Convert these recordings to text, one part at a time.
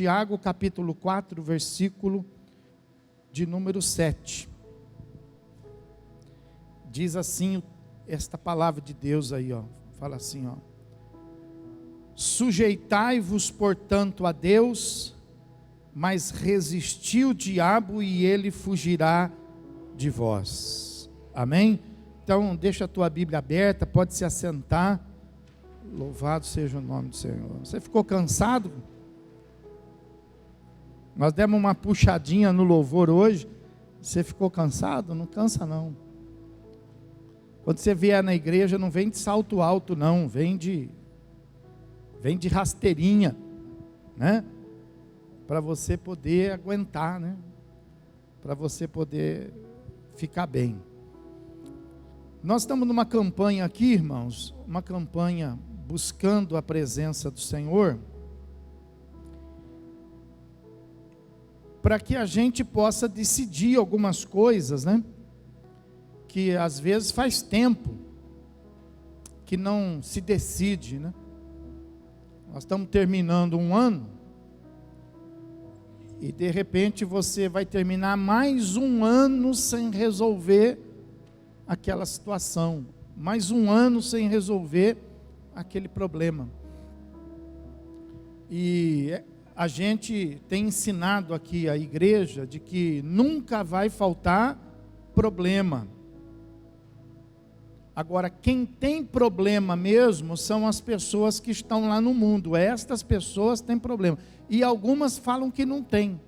Tiago capítulo 4, versículo de número 7. Diz assim, esta palavra de Deus aí, ó, fala assim, ó: sujeitai-vos, portanto, a Deus, mas resisti o diabo e ele fugirá de vós. Amém? Então, deixa a tua Bíblia aberta, pode se assentar. Louvado seja o nome do Senhor. Você ficou cansado? Nós demos uma puxadinha no louvor hoje. Você ficou cansado? Não cansa não. Quando você vier na igreja, não vem de salto alto não, vem de rasteirinha, né? Para você poder aguentar, né? Para você poder ficar bem. Nós estamos numa campanha aqui, irmãos, uma campanha buscando a presença do Senhor, para que a gente possa decidir algumas coisas, né? Que às vezes faz tempo que não se decide, né? Nós estamos terminando um ano e de repente você vai terminar mais um ano sem resolver aquela situação, mais um ano sem resolver aquele problema. E a gente tem ensinado aqui a igreja de que nunca vai faltar problema. Agora, quem tem problema mesmo são as pessoas que estão lá no mundo. Estas pessoas têm problema. E algumas falam que não tem,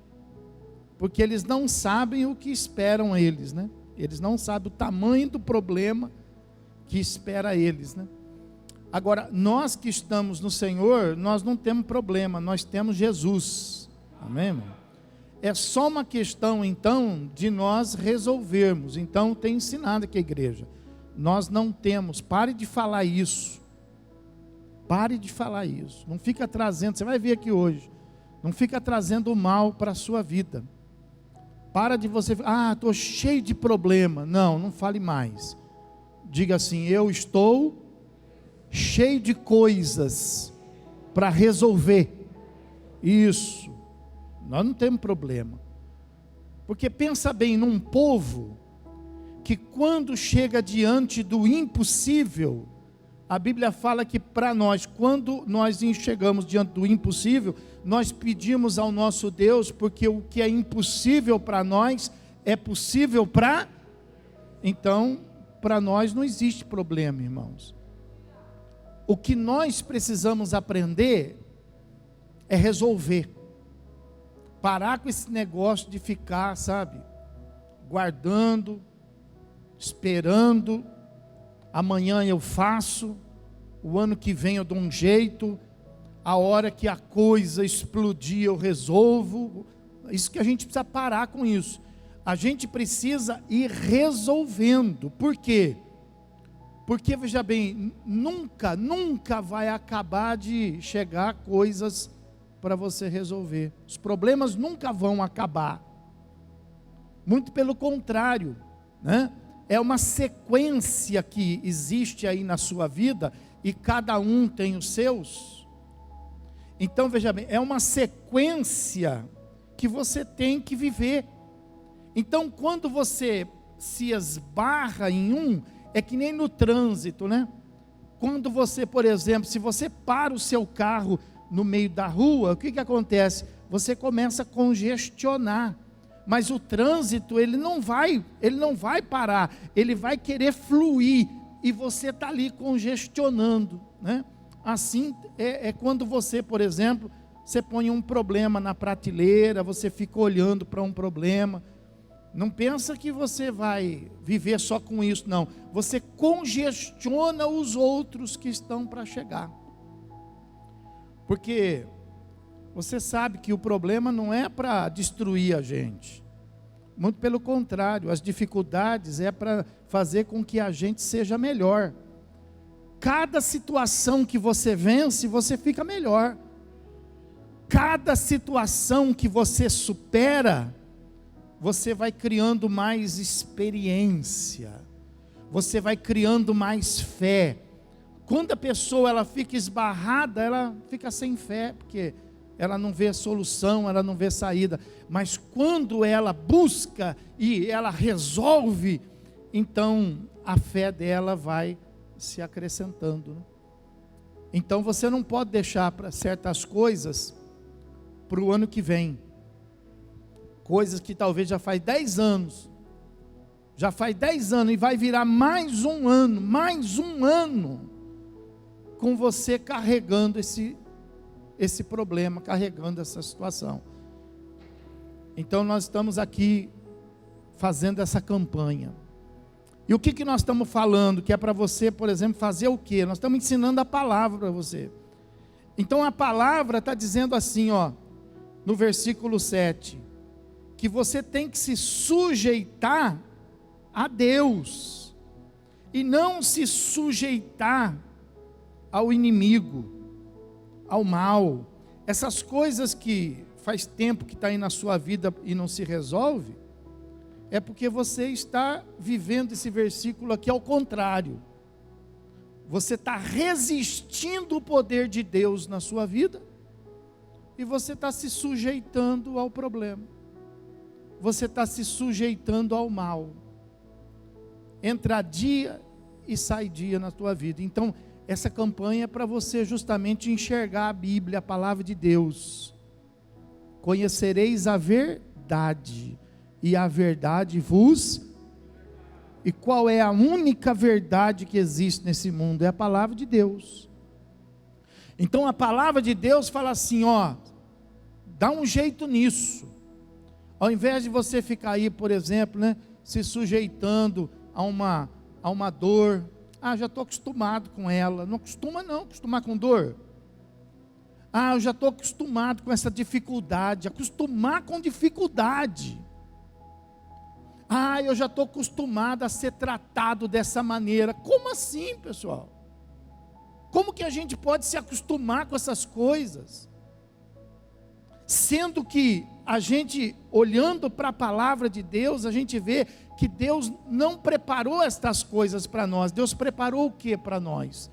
porque eles não sabem o que esperam eles, né? Eles não sabem o tamanho do problema que espera eles, né? Agora, nós que estamos no Senhor, nós não temos problema, nós temos Jesus. Amém, irmão? É só uma questão, então, de nós resolvermos. Então, tem ensinado aqui a igreja. Nós não temos, pare de falar isso. Pare de falar isso. Não fica trazendo, você vai ver aqui hoje, não fica trazendo o mal para a sua vida. Para de você, estou cheio de problema. Não fale mais. Diga assim, eu estou cheio de coisas para resolver. Isso. Nós não temos problema. Porque pensa bem, num povo que quando chega diante do impossível, a Bíblia fala que para nós, quando nós chegamos diante do impossível, nós pedimos ao nosso Deus, porque o que é impossível para nós, é possível para... Então, para nós não existe problema, irmãos. O que nós precisamos aprender é resolver. Parar com esse negócio de ficar, sabe, guardando, esperando, amanhã eu faço, o ano que vem eu dou um jeito, a hora que a coisa explodir eu resolvo. Isso que a gente precisa parar com isso. A gente precisa ir resolvendo. Por quê? Porque, veja bem, nunca vai acabar de chegar coisas para você resolver. Os problemas nunca vão acabar. Muito pelo contrário, né? É uma sequência que existe aí na sua vida e cada um tem os seus. Então, veja bem, é uma sequência que você tem que viver. Então, quando você se esbarra em um, é que nem no trânsito, né? Quando você, por exemplo, se você para o seu carro no meio da rua, o que acontece? Você começa a congestionar. Mas o trânsito, ele não vai parar, ele vai querer fluir, e você está ali congestionando, né? Assim é quando você, por exemplo, você põe um problema na prateleira, você fica olhando para um problema, não pensa que você vai viver só com isso, não, você congestiona os outros que estão para chegar, porque você sabe que o problema não é para destruir a gente, muito pelo contrário, as dificuldades é para fazer com que a gente seja melhor. Cada situação que você vence, você fica melhor. Cada situação que você supera, você vai criando mais experiência, você vai criando mais fé. Quando a pessoa ela fica esbarrada, ela fica sem fé, porque ela não vê solução, ela não vê saída. Mas quando ela busca e ela resolve, então a fé dela vai se acrescentando, né? Então você não pode deixar para certas coisas para o ano que vem. Coisas que talvez já faz 10 anos. Já faz 10 anos e vai virar mais um ano com você carregando esse problema, carregando essa situação. Então nós estamos aqui fazendo essa campanha. E o que nós estamos falando? Que é para você, por exemplo, fazer o quê? Nós estamos ensinando a palavra para você. Então a palavra está dizendo assim, ó, no versículo 7, que você tem que se sujeitar a Deus, e não se sujeitar ao inimigo, ao mal. Essas coisas que faz tempo que está aí na sua vida e não se resolve, é porque você está vivendo esse versículo aqui ao contrário. Você está resistindo o poder de Deus na sua vida, e você está se sujeitando ao problema. Você está se sujeitando ao mal. Entra dia e sai dia na tua vida. Então, essa campanha é para você justamente enxergar a Bíblia, a palavra de Deus. Conhecereis a verdade, e a verdade vos... E qual é a única verdade que existe nesse mundo? É a palavra de Deus. Então a palavra de Deus fala assim, ó, dá um jeito nisso. Ao invés de você ficar aí, por exemplo, né, se sujeitando a uma dor. Ah, já estou acostumado com ela. Não acostuma não, acostumar com dor. Ah, eu já estou acostumado com essa dificuldade. Acostumar com dificuldade. Ah, eu já estou acostumado a ser tratado dessa maneira. Como assim, pessoal? Como que a gente pode se acostumar com essas coisas? Sendo que a gente, olhando para a palavra de Deus, a gente vê que Deus não preparou estas coisas para nós. Deus preparou o que para nós?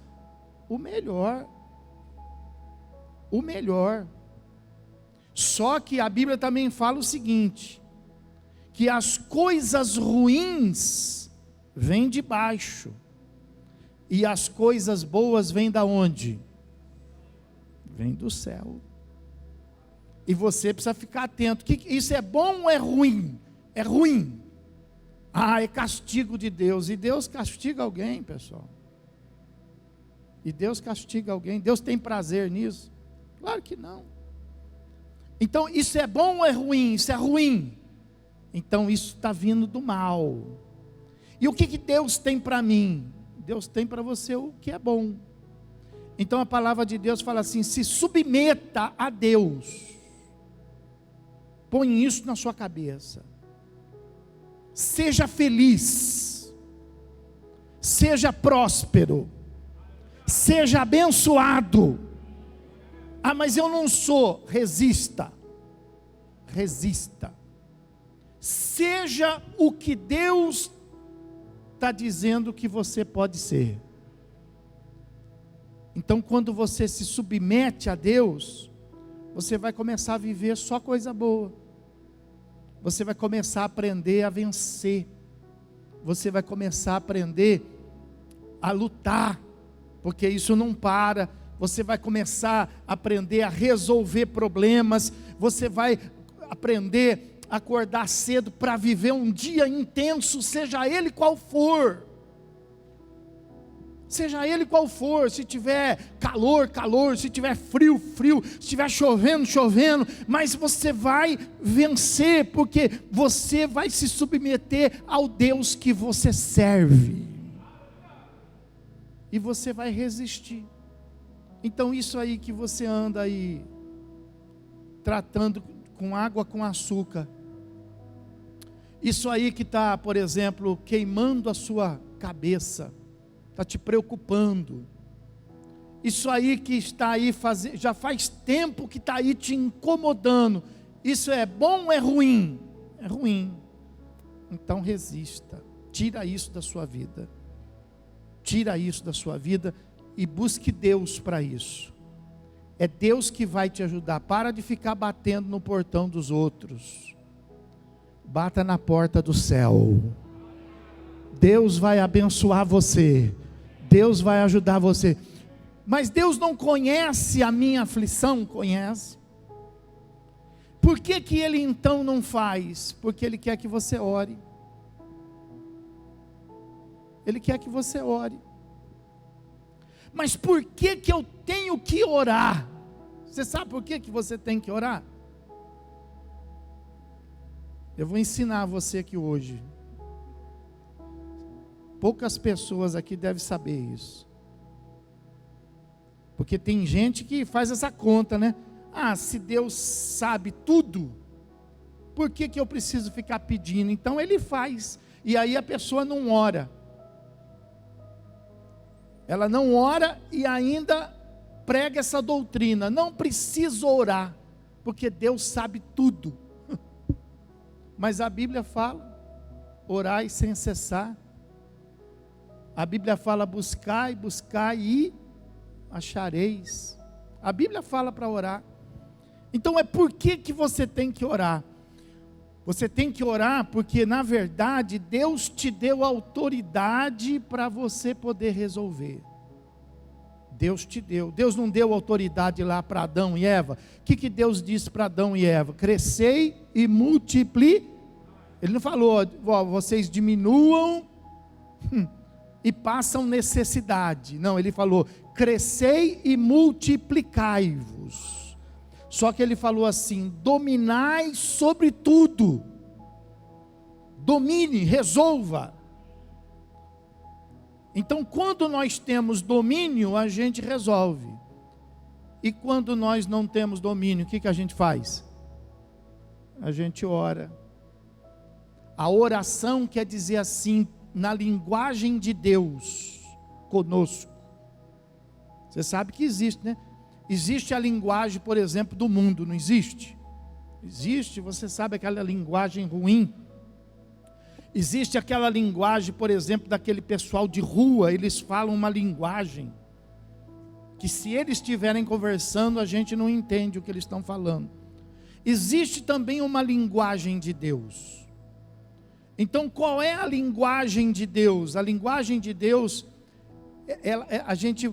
O melhor. O melhor. Só que a Bíblia também fala o seguinte, que as coisas ruins vêm de baixo, e as coisas boas vêm da onde? Vêm do céu. E você precisa ficar atento. Isso é bom ou é ruim? É ruim. Ah, é castigo de Deus. E Deus castiga alguém, pessoal. E Deus castiga alguém. Deus tem prazer nisso? Claro que não. Então, isso é bom ou é ruim? Isso é ruim. Então isso está vindo do mal. E o que Deus tem para mim? Deus tem para você o que é bom. Então a palavra de Deus fala assim, se submeta a Deus. Põe isso na sua cabeça. Seja feliz. Seja próspero. Seja abençoado. Ah, mas eu não sou. Resista. Resista. Seja o que Deus está dizendo que você pode ser. Então quando você se submete a Deus, você vai começar a viver só coisa boa. Você vai começar a aprender a vencer. Você vai começar a aprender a lutar, porque isso não para. Você vai começar a aprender a resolver problemas. Você vai aprender a acordar cedo para viver um dia intenso, seja ele qual for. Seja ele qual for, se tiver calor, calor, se tiver frio, frio, se tiver chovendo, chovendo, mas você vai vencer, porque você vai se submeter ao Deus que você serve. E você vai resistir. Então isso aí que você anda aí, tratando com água com açúcar, isso aí que está, por exemplo, queimando a sua cabeça, está te preocupando, isso aí que está aí, já faz tempo que está aí te incomodando, isso é bom ou é ruim? É ruim. Então resista, tira isso da sua vida, tira isso da sua vida e busque Deus para isso. É Deus que vai te ajudar. Para de ficar batendo no portão dos outros. Bata na porta do céu. Deus vai abençoar você. Deus vai ajudar você. Mas Deus não conhece a minha aflição? Conhece. Por que que Ele então não faz? Porque Ele quer que você ore. Ele quer que você ore. Mas por que que eu tenho que orar? Você sabe por que que você tem que orar? Eu vou ensinar você aqui hoje. Poucas pessoas aqui devem saber isso. Porque tem gente que faz essa conta, né? Ah, se Deus sabe tudo, por que que eu preciso ficar pedindo? Então Ele faz. E aí a pessoa não ora. Ela não ora e ainda prega essa doutrina. Não precisa orar, porque Deus sabe tudo. Mas a Bíblia fala, orai sem cessar. A Bíblia fala, buscai, buscai e achareis. A Bíblia fala para orar. Então é por que que você tem que orar? Você tem que orar porque, na verdade, Deus te deu autoridade para você poder resolver. Deus te deu. Deus não deu autoridade lá para Adão e Eva. O que que Deus disse para Adão e Eva? Crescei e multipliquei. Ele não falou, ó, vocês diminuam e passam necessidade. Não, Ele falou, crescei e multiplicai-vos. Só que Ele falou assim, dominai sobre tudo. Domine, resolva. Então, quando nós temos domínio, a gente resolve. E quando nós não temos domínio, o que que a gente faz? A gente ora. A oração quer dizer assim, na linguagem de Deus, conosco. Você sabe que existe, né? Existe a linguagem, por exemplo, do mundo, não existe? Existe, você sabe aquela linguagem ruim. Existe aquela linguagem, por exemplo, daquele pessoal de rua, eles falam uma linguagem que se eles estiverem conversando, a gente não entende o que eles estão falando. Existe também uma linguagem de Deus. Então, qual é a linguagem de Deus? A linguagem de Deus, a gente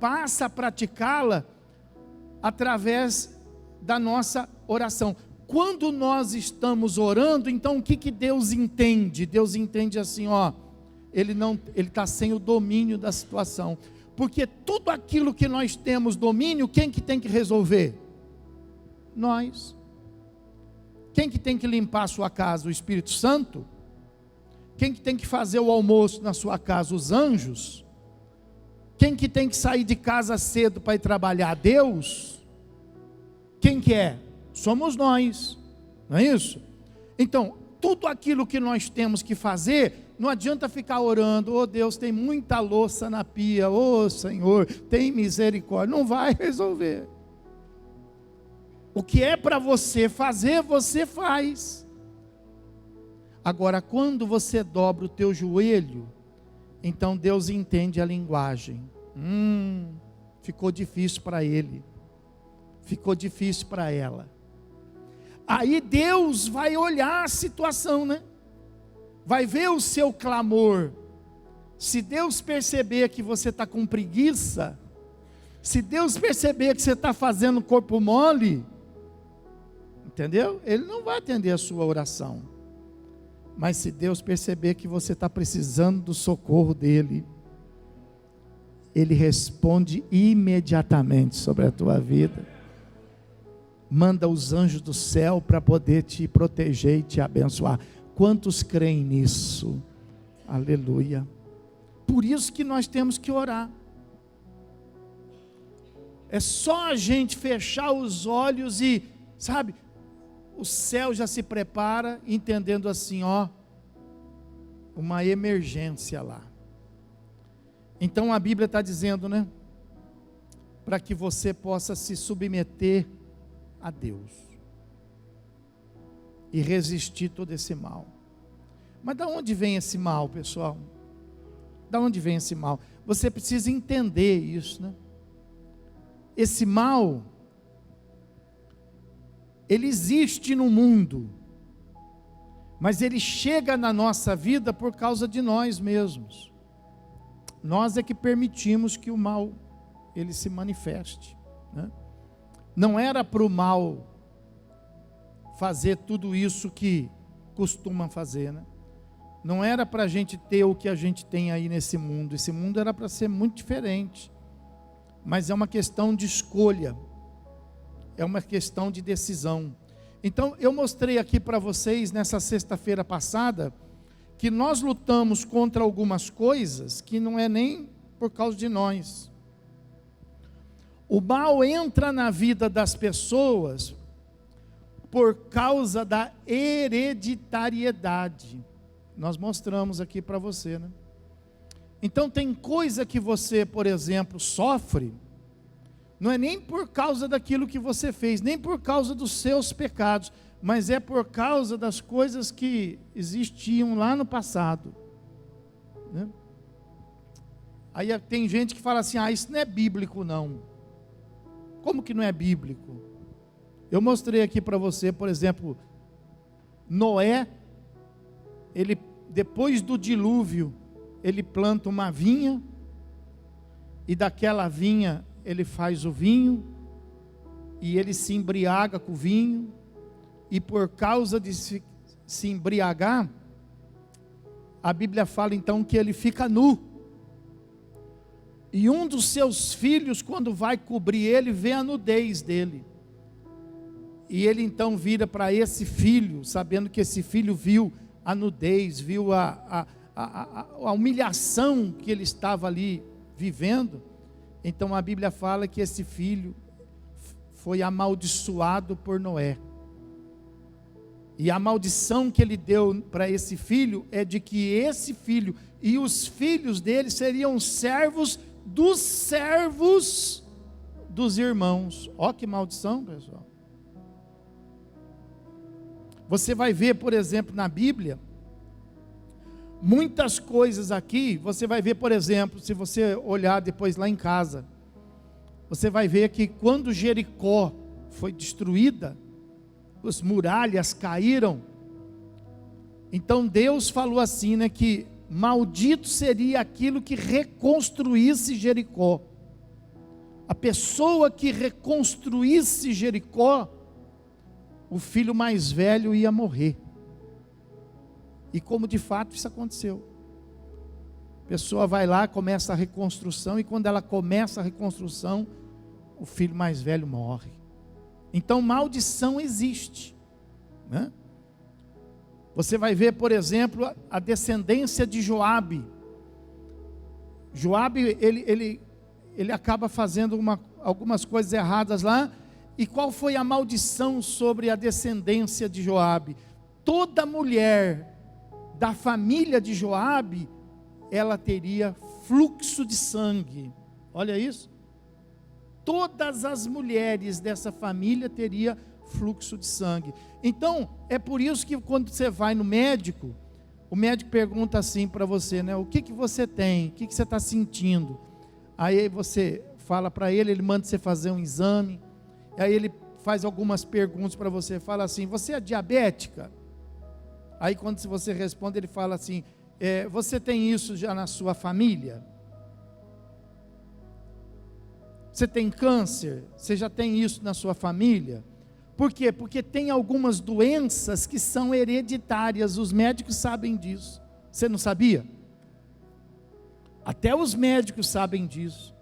passa a praticá-la através da nossa oração. Quando nós estamos orando, então o que que Deus entende? Deus entende assim, ó, Ele está sem o domínio da situação. Porque tudo aquilo que nós temos domínio, quem que tem que resolver? Nós. Quem que tem que limpar a sua casa? O Espírito Santo? Quem que tem que fazer o almoço na sua casa? Os anjos? Quem que tem que sair de casa cedo para ir trabalhar? Deus? Quem que é? Somos nós, não é isso? Então, tudo aquilo que nós temos que fazer, não adianta ficar orando, oh Deus, tem muita louça na pia, oh Senhor, tem misericórdia, não vai resolver. O que é para você fazer, você faz. Agora, quando você dobra o teu joelho, então Deus entende a linguagem. Ficou difícil para ele. Ficou difícil para ela. Aí Deus vai olhar a situação, né? Vai ver o seu clamor. Se Deus perceber que você está com preguiça, se Deus perceber que você está fazendo corpo mole, entendeu? Ele não vai atender a sua oração. Mas se Deus perceber que você está precisando do socorro dele, Ele responde imediatamente sobre a tua vida. Manda os anjos do céu para poder te proteger e te abençoar. Quantos creem nisso? Aleluia. Por isso que nós temos que orar. É só a gente fechar os olhos e, sabe, o céu já se prepara, entendendo assim, ó, uma emergência lá. Então a Bíblia está dizendo, né, para que você possa se submeter a Deus e resistir todo esse mal. Mas da onde vem esse mal, pessoal? Da onde vem esse mal? Você precisa entender isso, né? esse mal, ele existe no mundo, mas ele chega na nossa vida por causa de nós mesmos. Nós é que permitimos que o mal, ele se manifeste, né? Não era para o mal fazer tudo isso que costuma fazer, né? Não era para a gente ter o que a gente tem aí nesse mundo. Esse mundo era para ser muito diferente, mas é uma questão de escolha, é uma questão de decisão. Então eu mostrei aqui para vocês nessa sexta-feira passada que nós lutamos contra algumas coisas que não é nem por causa de nós. O mal entra na vida das pessoas por causa da hereditariedade. Nós mostramos aqui para você, né? Então tem coisa que você, por exemplo, sofre, não é nem por causa daquilo que você fez, nem por causa dos seus pecados, mas é por causa das coisas que existiam lá no passado, né? Aí tem gente que fala assim, isso não é bíblico não. Como que não é bíblico? Eu mostrei aqui para você, por exemplo, Noé, ele, depois do dilúvio, ele planta uma vinha, e daquela vinha ele faz o vinho, e ele se embriaga com o vinho, e por causa de se embriagar, a Bíblia fala então que ele fica nu, e um dos seus filhos, quando vai cobrir ele, vê a nudez dele, e ele então vira para esse filho, sabendo que esse filho viu a nudez, viu a humilhação que ele estava ali vivendo. Então a Bíblia fala que esse filho foi amaldiçoado por Noé, e a maldição que ele deu para esse filho é de que esse filho e os filhos dele seriam servos dos irmãos. Ó que maldição, pessoal. Você vai ver, por exemplo, na Bíblia, muitas coisas aqui. Você vai ver, por exemplo, se você olhar depois lá em casa, você vai ver que quando Jericó foi destruída, as muralhas caíram, então Deus falou assim, né, que maldito seria aquilo que reconstruísse Jericó. A pessoa que reconstruísse Jericó, o filho mais velho ia morrer. E como de fato isso aconteceu. A pessoa vai lá, começa a reconstrução, e quando ela começa a reconstrução, o filho mais velho morre. Então maldição existe, né? Você vai ver, por exemplo, a descendência de Joabe. Joabe, ele acaba fazendo algumas coisas erradas lá. E qual foi a maldição sobre a descendência de Joabe? Toda mulher da família de Joabe, ela teria fluxo de sangue. Olha isso. Todas as mulheres dessa família teriam fluxo de sangue. Então, é por isso que quando você vai no médico, o médico pergunta assim para você, né? O que você tem? O que você está sentindo? Aí você fala para ele, ele manda você fazer um exame. Aí ele faz algumas perguntas para você, fala assim, você é diabética? Aí quando você responde, ele fala assim, você tem isso já na sua família? Você tem câncer? Você já tem isso na sua família? Por quê? Porque tem algumas doenças que são hereditárias, os médicos sabem disso. Você não sabia? Até os médicos sabem disso.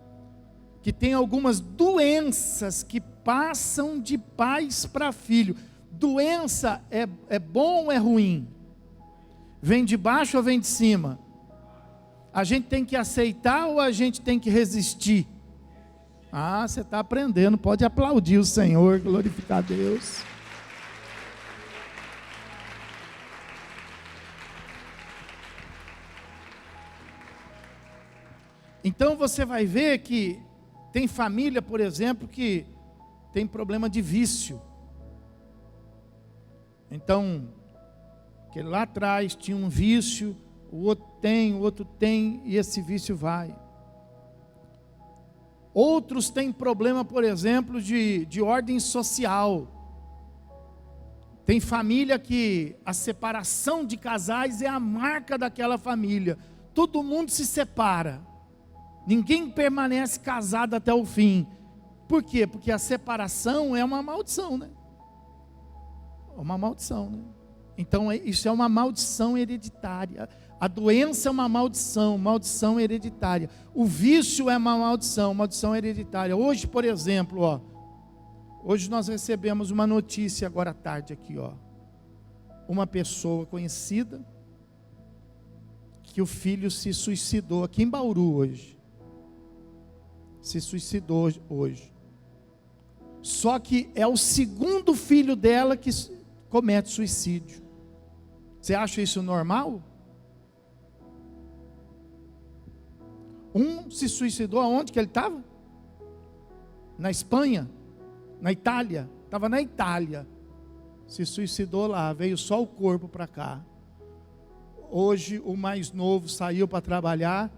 Que tem algumas doenças que passam de pais para filho. Doença é bom ou é ruim? Vem de baixo ou vem de cima? A gente tem que aceitar ou a gente tem que resistir? Ah, você está aprendendo, pode aplaudir o Senhor, glorificar a Deus. Então você vai ver que tem família, por exemplo, que tem problema de vício. Então, que lá atrás tinha um vício, o outro tem, e esse vício vai. Outros têm problema, por exemplo, de ordem social. Tem família que a separação de casais é a marca daquela família. Todo mundo se separa. Ninguém permanece casado até o fim. Por quê? Porque a separação é uma maldição, né? É uma maldição, né? Então isso é uma maldição hereditária. A doença é uma maldição, maldição hereditária. O vício é uma maldição, maldição hereditária. Hoje, por exemplo, hoje nós recebemos uma notícia agora à tarde aqui, uma pessoa conhecida, que o filho se suicidou aqui em Bauru hoje. Se suicidou hoje. Só que é o segundo filho dela que comete suicídio. Você acha isso normal? Um se suicidou aonde que ele estava? Na Espanha? Na Itália? Estava na Itália. Se suicidou lá, veio só o corpo para cá. Hoje o mais novo saiu para trabalhar,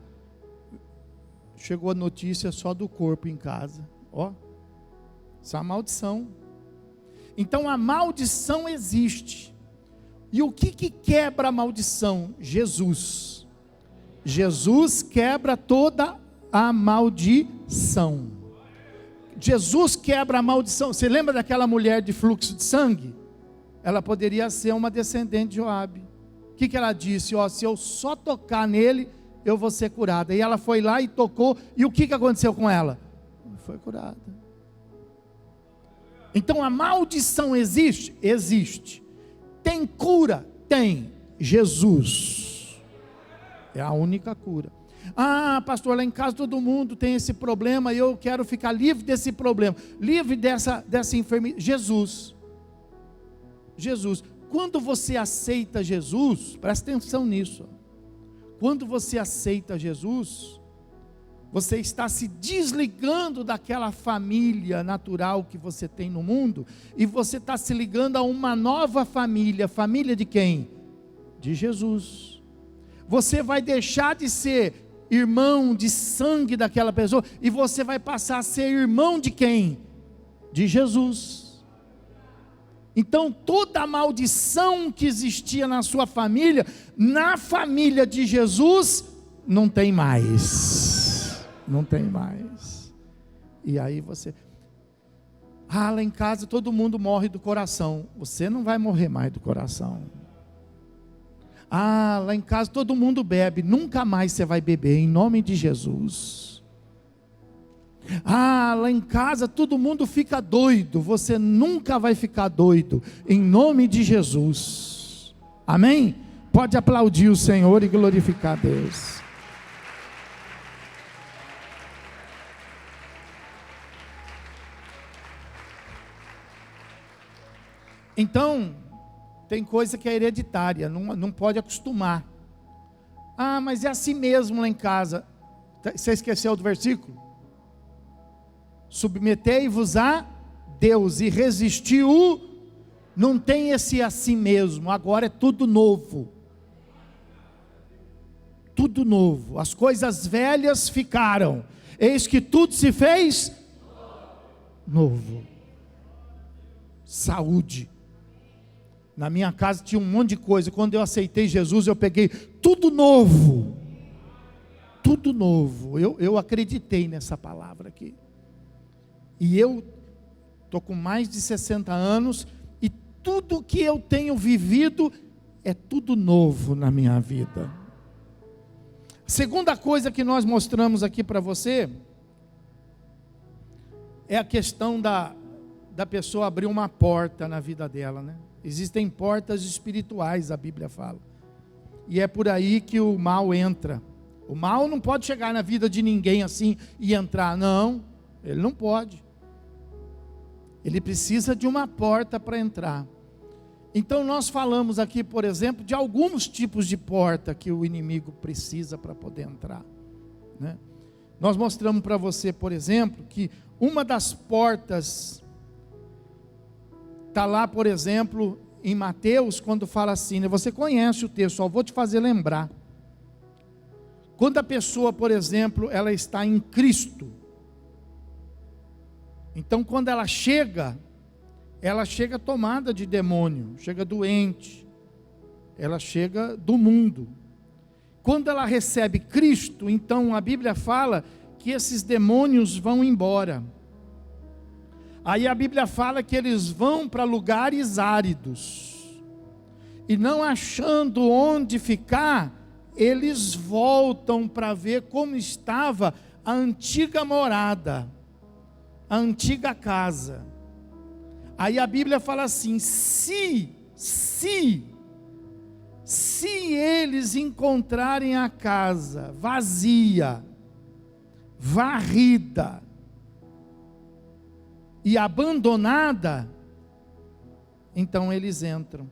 chegou a notícia só do corpo em casa. Isso é uma maldição. Então a maldição existe. E o que quebra a maldição? Jesus. Jesus quebra toda a maldição. Jesus quebra a maldição. Você lembra daquela mulher de fluxo de sangue? Ela poderia ser uma descendente de Joabe. O que ela disse? Se eu só tocar nele, eu vou ser curada. E ela foi lá e tocou. E o que aconteceu com ela? Foi curada. Então a maldição existe? Existe. Tem cura? Tem. Jesus é a única cura. Pastor, lá em casa todo mundo tem esse problema e eu quero ficar livre desse problema, livre dessa enfermidade. Jesus. Quando você aceita Jesus, presta atenção nisso. Quando você aceita Jesus, você está se desligando daquela família natural que você tem no mundo, e você está se ligando a uma nova família. Família de quem? De Jesus. Você vai deixar de ser irmão de sangue daquela pessoa, e você vai passar a ser irmão de quem? De Jesus. Então toda a maldição que existia na sua família, na família de Jesus, não tem mais. Não tem mais. E aí você, lá em casa todo mundo morre do coração. Você não vai morrer mais do coração. Lá em casa todo mundo bebe. Nunca mais você vai beber, em nome de Jesus. Lá em casa todo mundo fica doido. Você nunca vai ficar doido, em nome de Jesus. Amém? Pode aplaudir o Senhor e glorificar a Deus. Então, tem coisa que é hereditária, não pode acostumar. Mas é assim mesmo lá em casa. Você esqueceu do versículo? Submetei-vos a Deus e resistiu. Não tem esse assim mesmo, agora é tudo novo. Tudo novo. As coisas velhas ficaram, eis que tudo se fez novo. Saúde. Na minha casa tinha um monte de coisa. Quando eu aceitei Jesus, eu peguei tudo novo. Tudo novo. Eu acreditei nessa palavra aqui. E eu estou com mais de 60 anos, e tudo que eu tenho vivido é tudo novo na minha vida. Segunda coisa que nós mostramos aqui para você é a questão da pessoa abrir uma porta na vida dela, né? Existem portas espirituais, a Bíblia fala, e é por aí que o mal entra. O mal não pode chegar na vida de ninguém assim e entrar, não, ele não pode. Ele precisa de uma porta para entrar. Então nós falamos aqui, por exemplo, de alguns tipos de porta que o inimigo precisa para poder entrar, né? Nós mostramos para você, por exemplo, que uma das portas está lá, por exemplo, em Mateus, quando fala assim, né? Você conhece o texto, só vou te fazer lembrar. Quando a pessoa, por exemplo, ela está em Cristo, Então, quando ela chega tomada de demônio, chega doente, ela chega do mundo. Quando ela recebe Cristo, então a Bíblia fala que esses demônios vão embora. Aí a Bíblia fala que eles vão para lugares áridos, e não achando onde ficar, eles voltam para ver como estava a antiga morada, a antiga casa. Aí a Bíblia fala assim: se eles encontrarem a casa vazia, varrida e abandonada, então eles entram.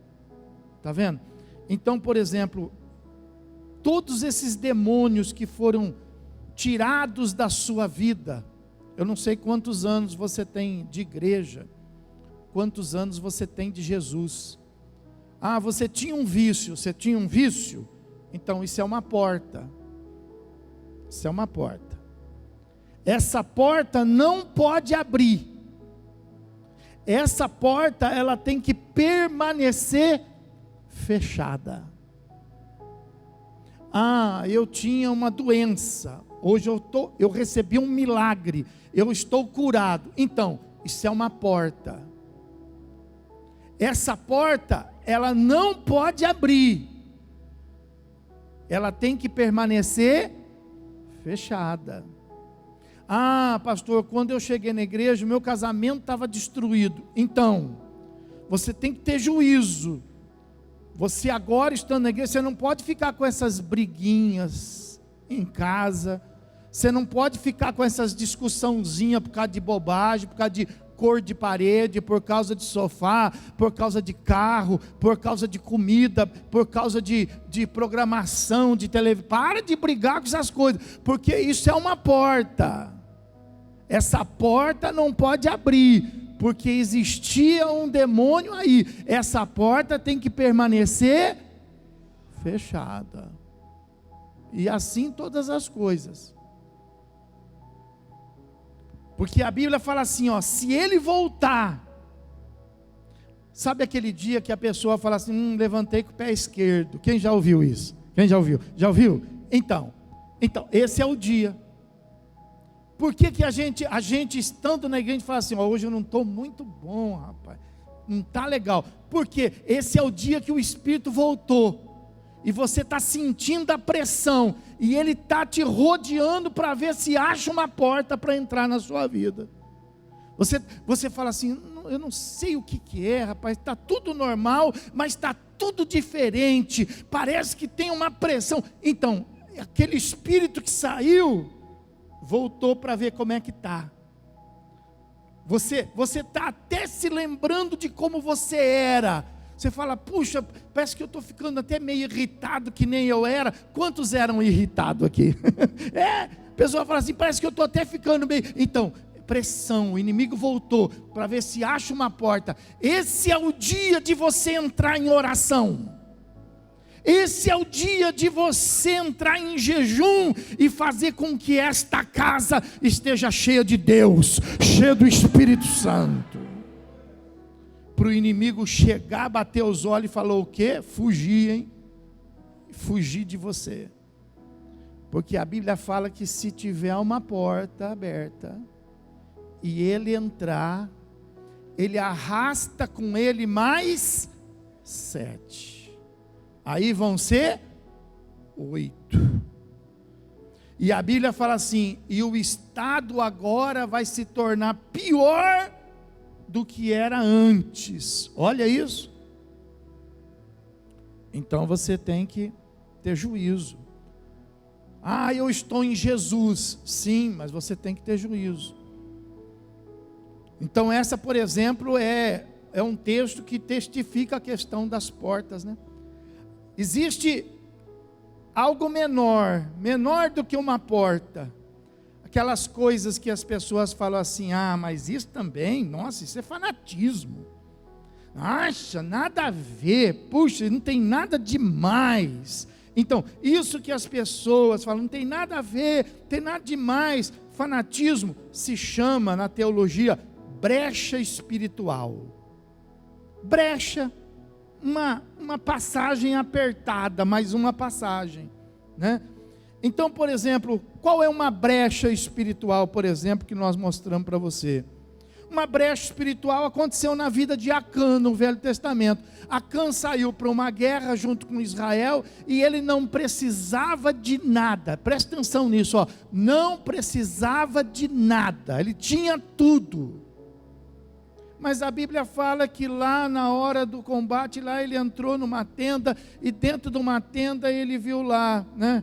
Está vendo? Então, por exemplo, todos esses demônios que foram tirados da sua vida, eu não sei quantos anos você tem de igreja, quantos anos você tem de Jesus. Ah, você tinha um vício, então isso é uma porta. Isso é uma porta. Essa porta não pode abrir. Essa porta, ela tem que permanecer fechada. Ah, eu tinha uma doença, hoje eu recebi um milagre, eu estou curado. Então, isso é uma porta. Essa porta, ela não pode abrir, ela tem que permanecer fechada. Ah, pastor, quando eu cheguei na igreja, meu casamento estava destruído. Então, você tem que ter juízo. Você agora estando na igreja, você não pode ficar com essas briguinhas em casa, você não pode ficar com essas discussãozinhas por causa de bobagem, por causa de cor de parede, por causa de sofá, por causa de carro, por causa de comida, por causa de programação, de televisão. Para de brigar com essas coisas, porque isso é uma porta. Essa porta não pode abrir, porque existia um demônio aí. Essa porta tem que permanecer fechada. E assim todas as coisas. Porque a Bíblia fala assim, ó, se ele voltar, sabe aquele dia que a pessoa fala assim, levantei com o pé esquerdo. Quem já ouviu isso? Quem já ouviu? Já ouviu? Então, esse é o dia. Por que a gente estando na igreja fala assim, ó, hoje eu não estou muito bom, rapaz, não está legal, porque esse é o dia que o Espírito voltou, e você está sentindo a pressão, e ele está te rodeando para ver se acha uma porta para entrar na sua vida. Você fala assim, eu não sei o que é, rapaz, está tudo normal, mas está tudo diferente, parece que tem uma pressão. Então, aquele espírito que saiu, voltou para ver como é que está. Você está até se lembrando de como você era. Você fala, puxa, parece que eu estou ficando até meio irritado, que nem eu era. Quantos eram irritados aqui? A pessoa fala assim, parece que eu estou até ficando meio... Então, pressão, o inimigo voltou para ver se acha uma porta. Esse é o dia de você entrar em oração. Esse é o dia de você entrar em jejum e fazer com que esta casa esteja cheia de Deus, cheia do Espírito Santo. Para o inimigo chegar, bater os olhos e falar o quê? Fugir, hein? Fugir de você. Porque a Bíblia fala que se tiver uma porta aberta e ele entrar, ele arrasta com ele mais 7. Aí vão ser 8. E a Bíblia fala assim, e o estado agora vai se tornar pior do que era antes. Olha isso. Então você tem que ter juízo. Ah, eu estou em Jesus. Sim, mas você tem que ter juízo. Então essa, por exemplo, é um texto que testifica a questão das portas, né? Existe algo menor do que uma porta. Aquelas coisas que as pessoas falam assim, mas isso também, nossa, isso é fanatismo. Acha, nada a ver, puxa, não tem nada demais. Então, isso que as pessoas falam, não tem nada a ver, não tem nada demais. Fanatismo se chama na teologia brecha espiritual. Brecha, uma passagem apertada, mais uma passagem, né? Então, por exemplo, qual é uma brecha espiritual, por exemplo, que nós mostramos para você? Uma brecha espiritual aconteceu na vida de Acã, no Velho Testamento. Acã saiu para uma guerra junto com Israel, e ele não precisava de nada, presta atenção nisso, ó. Não precisava de nada, ele tinha tudo. Mas a Bíblia fala que lá na hora do combate, lá ele entrou numa tenda, e dentro de uma tenda ele viu lá, né,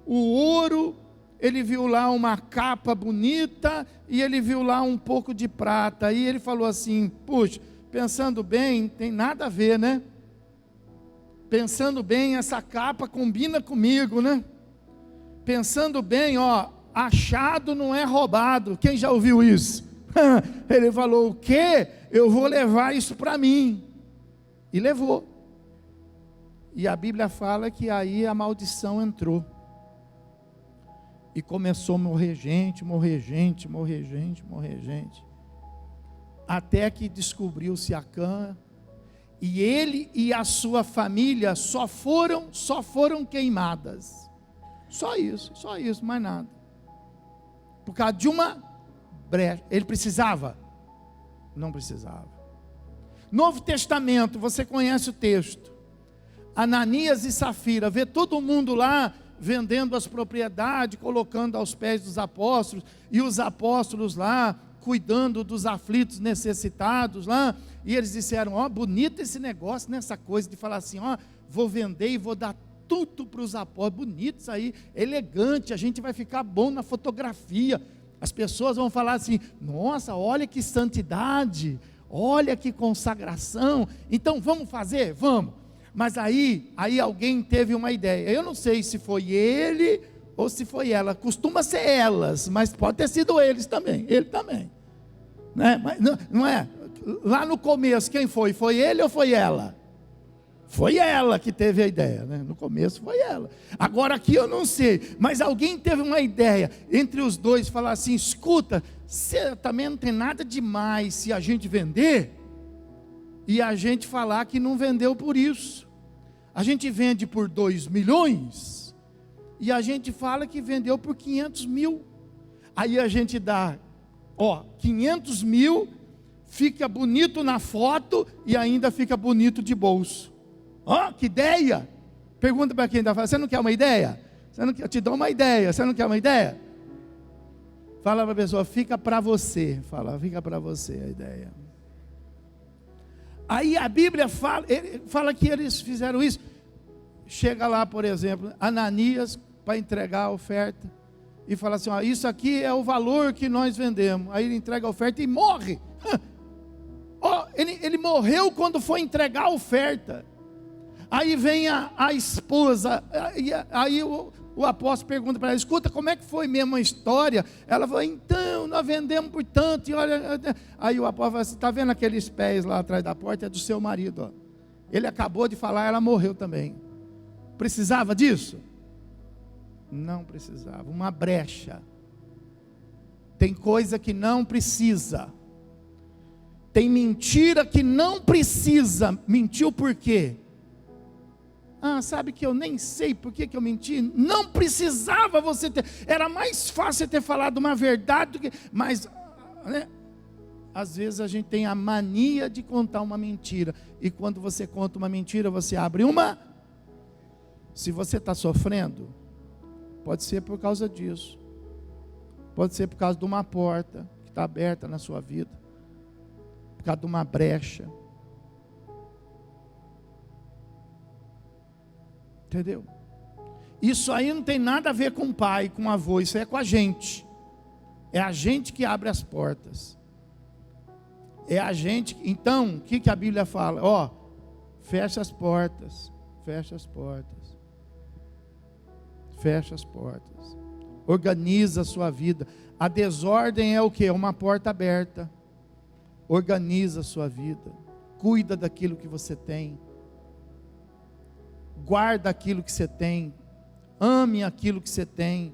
o ouro, ele viu lá uma capa bonita, e ele viu lá um pouco de prata, e ele falou assim, puxa, pensando bem, tem nada a ver, né? Pensando bem, essa capa combina comigo, né? Pensando bem, ó, achado não é roubado. Quem já ouviu isso? Ele falou, o quê? Eu vou levar isso para mim. E levou. E a Bíblia fala que aí a maldição entrou. E começou a morrer gente, morrer gente, morrer gente, morrer gente. Até que descobriu-se Acã, e ele e a sua família só foram queimadas. Só isso, mais nada. Por causa de uma brecha. Ele precisava? Não precisava. Novo Testamento, você conhece o texto. Ananias e Safira, vê todo mundo lá vendendo as propriedades, colocando aos pés dos apóstolos, e os apóstolos lá, cuidando dos aflitos, necessitados lá, e eles disseram, ó, bonito esse negócio, nessa coisa de falar assim, ó, vou vender e vou dar tudo para os apóstolos, bonito isso aí, elegante, a gente vai ficar bom na fotografia, as pessoas vão falar assim, nossa, olha que santidade, olha que consagração, então vamos fazer? Vamos. Mas aí alguém teve uma ideia, eu não sei se foi ele ou se foi ela, costuma ser elas, mas pode ter sido eles também, ele também, né? Mas não é, lá no começo quem foi? Foi ele ou foi ela? Foi ela que teve a ideia, né? No começo foi ela, agora aqui eu não sei, mas alguém teve uma ideia, entre os dois, falar assim, escuta, você também não tem nada demais se a gente vender, e a gente falar que não vendeu por isso, a gente vende por 2 milhões, e a gente fala que vendeu por 500 mil, aí a gente dá, ó, 500 mil, fica bonito na foto, e ainda fica bonito de bolso, ó, que ideia, pergunta para quem está falando, você não quer uma ideia? Você não quer, eu te dou uma ideia, você não quer uma ideia? Fala para a pessoa, fica para você, fica para você a ideia. Aí a Bíblia fala que eles fizeram isso. Chega lá, por exemplo, Ananias para entregar a oferta e fala assim, ó, isso aqui é o valor que nós vendemos. Aí ele entrega a oferta e morre. Ó, ele morreu quando foi entregar a oferta. Aí vem a esposa, aí o apóstolo pergunta para ela, escuta, como é que foi mesmo a história? Ela falou, então, nós vendemos por tanto, e olha, aí o apóstolo falou assim, está vendo aqueles pés lá atrás da porta? É do seu marido, ó. Ele acabou de falar, ela morreu também. Precisava disso? Não precisava, uma brecha. Tem coisa que não precisa, tem mentira que não precisa. Mentiu por quê? Ah, sabe que eu nem sei por que eu menti. Não precisava você ter, era mais fácil ter falado uma verdade do que, mas, né, às vezes a gente tem a mania de contar uma mentira, e quando você conta uma mentira, você abre uma, se você está sofrendo, pode ser por causa disso, pode ser por causa de uma porta que está aberta na sua vida, por causa de uma brecha, entendeu? Isso aí não tem nada a ver com o pai, com o avô, isso é com a gente. É a gente que abre as portas. É a gente. Então, o que a Bíblia fala? Ó, fecha as portas. Fecha as portas. Fecha as portas. Organiza a sua vida. A desordem é o quê? Uma porta aberta. Organiza a sua vida. Cuida daquilo que você tem. Guarda aquilo que você tem, ame aquilo que você tem,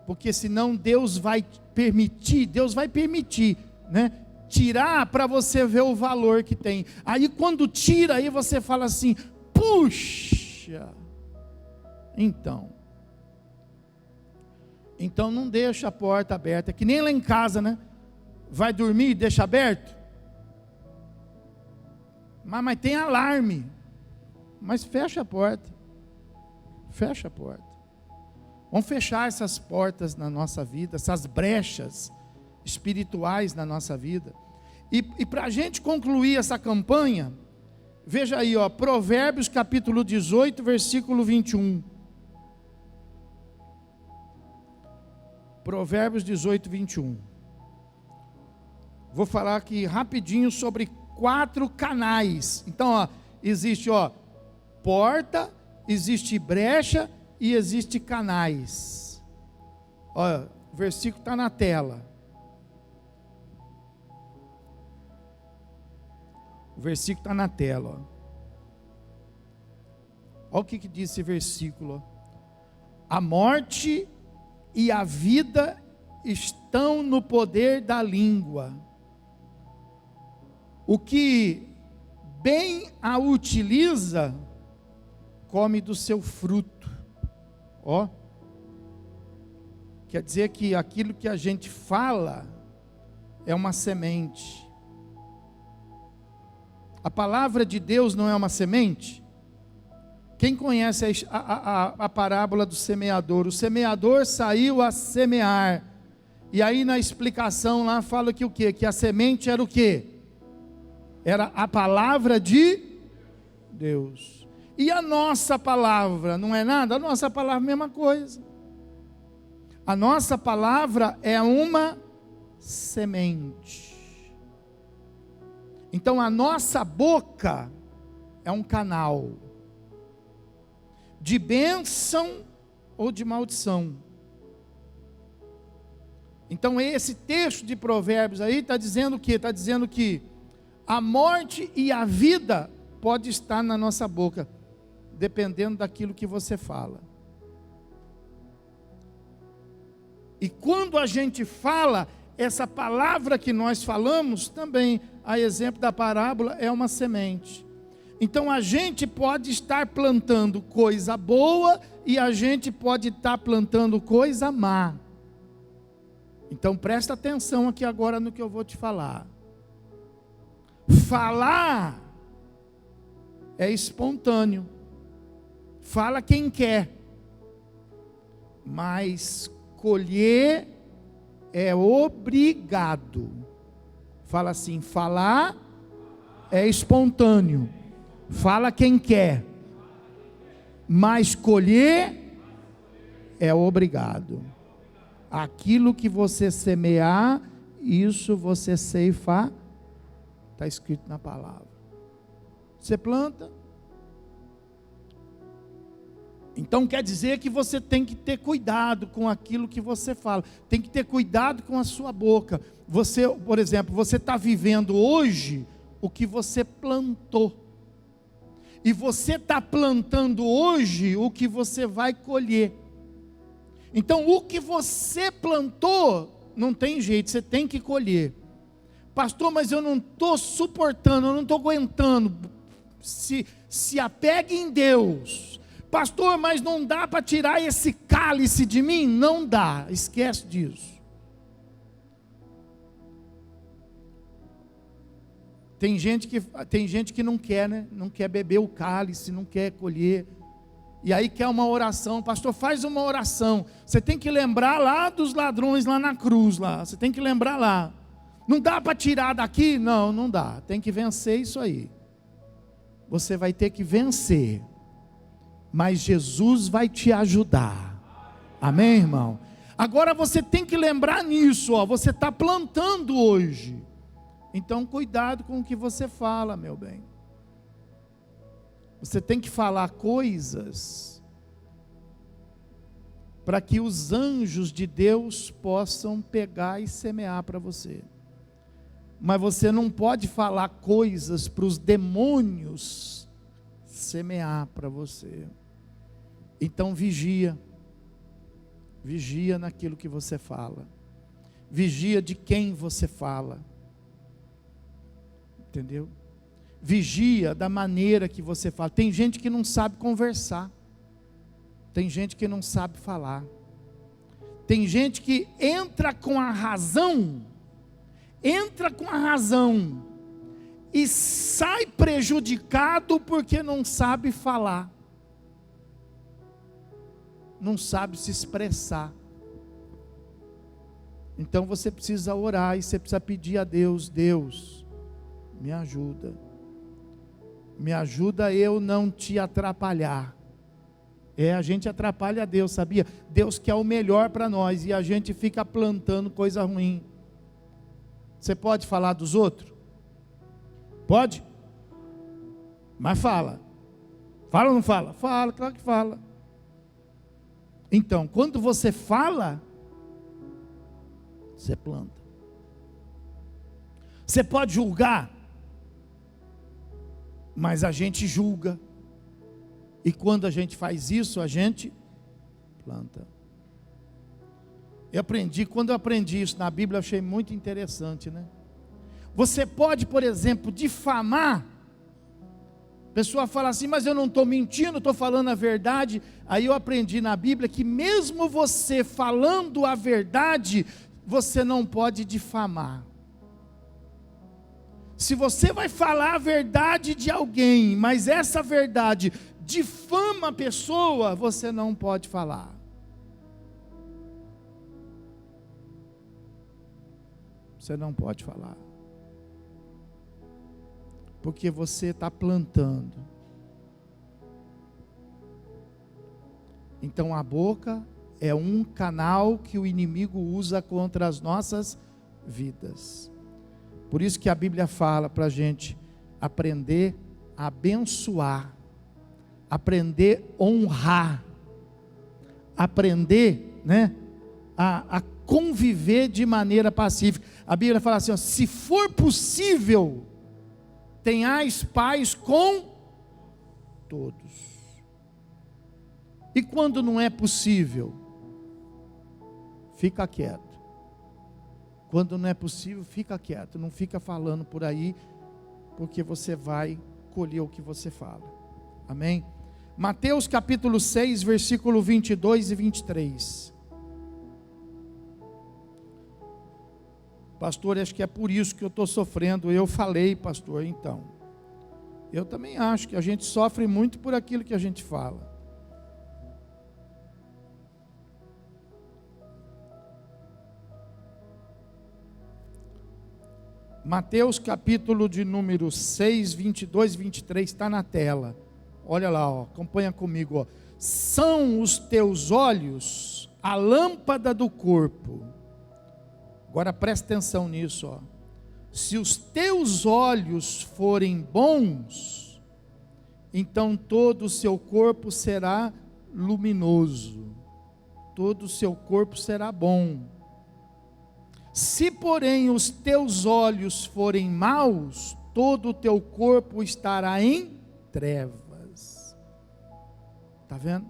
porque senão Deus vai permitir, né, tirar para você ver o valor que tem. Aí quando tira, aí você fala assim: puxa, então não deixa a porta aberta, que nem lá em casa, né? Vai dormir e deixa aberto. Mas tem alarme. Mas fecha a porta. Fecha a porta. Vamos fechar essas portas na nossa vida, essas brechas espirituais na nossa vida. E para a gente concluir essa campanha, veja aí, ó, Provérbios capítulo 18, versículo 21. Provérbios 18, 21. Vou falar aqui rapidinho sobre 4 canais. Então, ó, existe, ó, porta, existe brecha e existe canais. Ó, o versículo está na tela. O versículo está na tela. Ó. Olha o que diz esse versículo. A morte e a vida estão no poder da língua. O que bem a utiliza, come do seu fruto. Ó, quer dizer que aquilo que a gente fala é uma semente. A palavra de Deus não é uma semente? Quem conhece a parábola do semeador? O semeador saiu a semear. E aí na explicação lá fala que o quê? Que a semente era o quê? Era a palavra de Deus. E a nossa palavra não é nada? A nossa palavra é a mesma coisa. A nossa palavra é uma semente. Então a nossa boca é um canal de bênção ou de maldição. Então esse texto de Provérbios aí está dizendo o quê? Está dizendo que a morte e a vida pode estar na nossa boca, dependendo daquilo que você fala. E quando a gente fala, essa palavra que nós falamos também, a exemplo da parábola, é uma semente. Então a gente pode estar plantando coisa boa e a gente pode estar plantando coisa má. Então presta atenção aqui agora no que eu vou te falar. Falar é espontâneo. Fala quem quer. Mas colher é obrigado. Fala assim: falar é espontâneo. Fala quem quer. Mas colher é obrigado. Aquilo que você semear, isso você ceifa. Está escrito na palavra. Você planta. Então quer dizer que você tem que ter cuidado com aquilo que você fala. Tem que ter cuidado com a sua boca. Você, por exemplo, você está vivendo hoje o que você plantou. E você está plantando hoje o que você vai colher. Então o que você plantou, não tem jeito, você tem que colher. Pastor, mas eu não estou suportando, eu não estou aguentando. Se apegue em Deus. Pastor, mas não dá para tirar esse cálice de mim? Não dá, esquece disso. Tem gente que não quer, né? Não quer beber o cálice, não quer colher. E aí quer uma oração. Pastor, faz uma oração. Você tem que lembrar lá dos ladrões lá na cruz lá. Você tem que lembrar lá. Não dá para tirar daqui? Não, não dá. Tem que vencer isso aí. Você vai ter que vencer. Mas Jesus vai te ajudar. Amém, irmão? Agora você tem que lembrar nisso, ó. Você está plantando hoje. Então cuidado com o que você fala, meu bem. Você tem que falar coisas para que os anjos de Deus possam pegar e semear para você. Mas você não pode falar coisas para os demônios semear para você. Então vigia. Vigia naquilo que você fala. Vigia de quem você fala. Entendeu? Vigia da maneira que você fala. Tem gente que não sabe conversar. Tem gente que não sabe falar. Tem gente que entra com a razão e sai prejudicado porque não sabe falar. Não sabe se expressar. Então você precisa orar e você precisa pedir a Deus: Deus, me ajuda. Me ajuda a eu não te atrapalhar. A gente atrapalha a Deus, sabia? Deus quer o melhor para nós e a gente fica plantando coisa ruim. Você pode falar dos outros? Pode? Mas fala. Fala ou não fala? Fala, claro que fala. Então, quando você fala, você planta. Você pode julgar, mas a gente julga. E quando a gente faz isso, a gente planta. Quando eu aprendi isso na Bíblia, eu achei muito interessante, né? Você pode, por exemplo, difamar. A pessoa fala assim: mas eu não estou mentindo, estou falando a verdade. Aí eu aprendi na Bíblia que mesmo você falando a verdade, você não pode difamar. Se você vai falar a verdade de alguém, mas essa verdade difama a pessoa, você não pode falar. Você não pode falar. Porque você está plantando. Então a boca é um canal que o inimigo usa contra as nossas vidas. Por isso que a Bíblia fala para a gente aprender a abençoar, aprender a honrar, aprender, né, a conviver de maneira pacífica. A Bíblia fala assim: ó, se for possível, tenhais paz com todos. E quando não é possível, fica quieto. Quando não é possível, fica quieto. Não fica falando por aí, porque você vai colher o que você fala. Amém? Mateus capítulo 6, versículo 22 e 23. Pastor, acho que é por isso que eu estou sofrendo. Eu falei, pastor, então. Eu também acho que a gente sofre muito por aquilo que a gente fala. Mateus capítulo de número 6, 22 e 23 está na tela. Olha lá, ó, acompanha comigo. Ó. São os teus olhos a lâmpada do corpo. Agora presta atenção nisso. Ó. Se os teus olhos forem bons, então todo o seu corpo será luminoso. Todo o seu corpo será bom. Se, porém, os teus olhos forem maus, todo o teu corpo estará em trevas. Está vendo?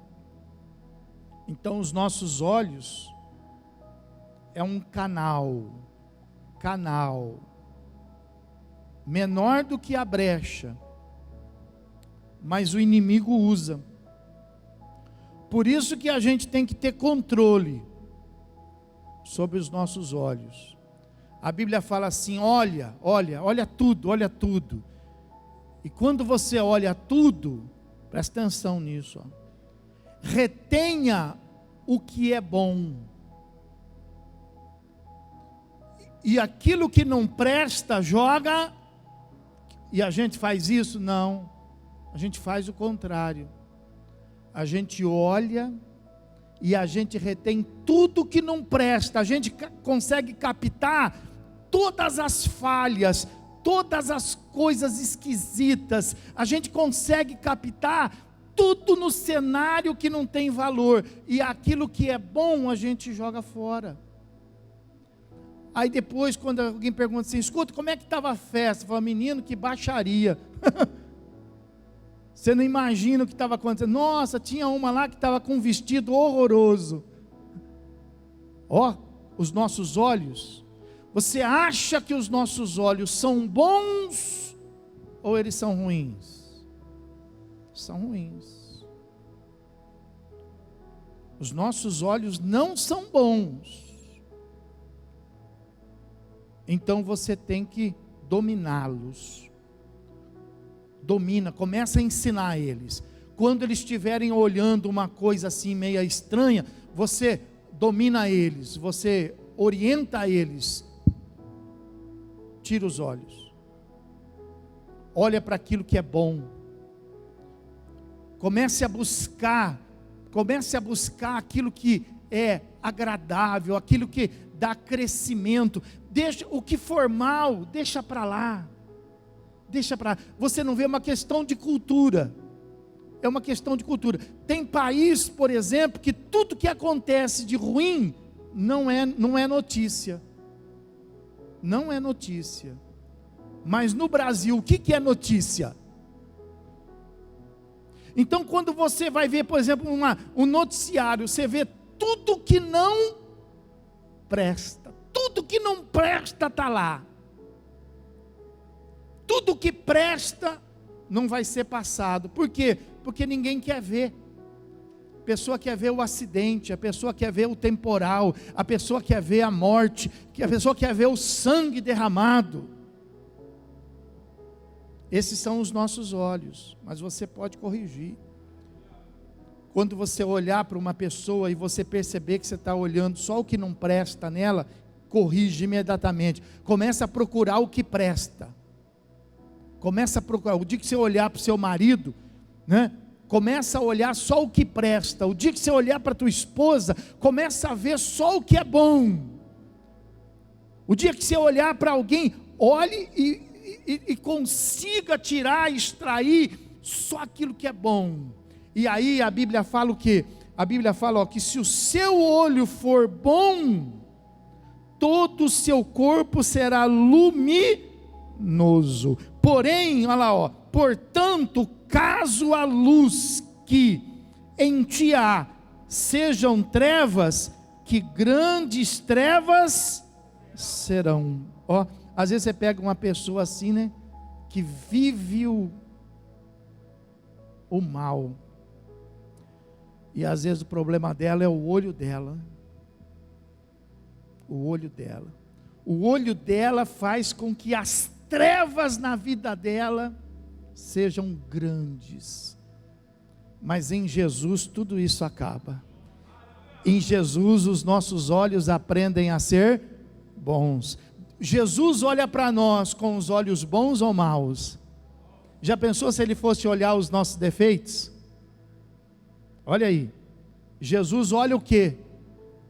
Então, os nossos olhos é um canal menor do que a brecha, mas o inimigo usa. Por isso que a gente tem que ter controle sobre os nossos olhos. A Bíblia fala assim: olha tudo. E quando você olha tudo, presta atenção nisso, ó. Retenha o que é bom. E aquilo que não presta, joga. E a gente faz isso? Não. A gente faz o contrário. A gente olha e a gente retém tudo que não presta. A gente consegue captar todas as falhas, todas as coisas esquisitas. A gente consegue captar tudo no cenário que não tem valor. E aquilo que é bom, a gente joga fora. Aí depois, quando alguém pergunta assim: escuta, como é que estava a festa? Fala: menino, que baixaria. Você não imagina o que estava acontecendo. Nossa, tinha uma lá que estava com um vestido horroroso. Ó, os nossos olhos. Você acha que os nossos olhos são bons ou eles são ruins? São ruins. Os nossos olhos não são bons. Então você tem que dominá-los. Domina, começa a ensinar eles. Quando eles estiverem olhando uma coisa assim meia estranha, você domina eles, você orienta eles. Tira os olhos. Olha para aquilo que é bom. Comece a buscar aquilo que é agradável, aquilo que dá crescimento. Deixa o que for mal, deixa para lá. Deixa para lá. Você não vê, uma questão de cultura. É uma questão de cultura. Tem país, por exemplo, que tudo que acontece de ruim não é notícia. Não é notícia. Mas no Brasil, o que é notícia? Então, quando você vai ver, por exemplo, um noticiário, você vê tudo que não presta. Tudo que não presta está lá. Tudo que presta não vai ser passado. Por quê? Porque ninguém quer ver. A pessoa quer ver o acidente, a pessoa quer ver o temporal, a pessoa quer ver a morte, a pessoa quer ver o sangue derramado. Esses são os nossos olhos, mas você pode corrigir. Quando você olhar para uma pessoa e você perceber que você está olhando só o que não presta nela, corrige imediatamente. Começa a procurar o que presta. Começa a procurar. O dia que você olhar para o seu marido, né? Começa a olhar só o que presta. O dia que você olhar para a tua esposa, começa a ver só o que é bom. O dia que você olhar para alguém, olhe e consiga tirar, extrair só aquilo que é bom. E aí a Bíblia fala o quê? A Bíblia fala que se o seu olho for bom, todo o seu corpo será luminoso. Porém, olha lá, portanto, caso a luz que em ti há sejam trevas, que grandes trevas serão. Às vezes você pega uma pessoa assim, né, que vive o mal, e às vezes o problema dela é o olho dela. O olho dela faz com que as trevas na vida dela sejam grandes, mas em Jesus tudo isso acaba. Em Jesus os nossos olhos aprendem a ser bons. Jesus olha para nós com os olhos bons ou maus? Já pensou se ele fosse olhar os nossos defeitos? Olha aí, Jesus olha o que?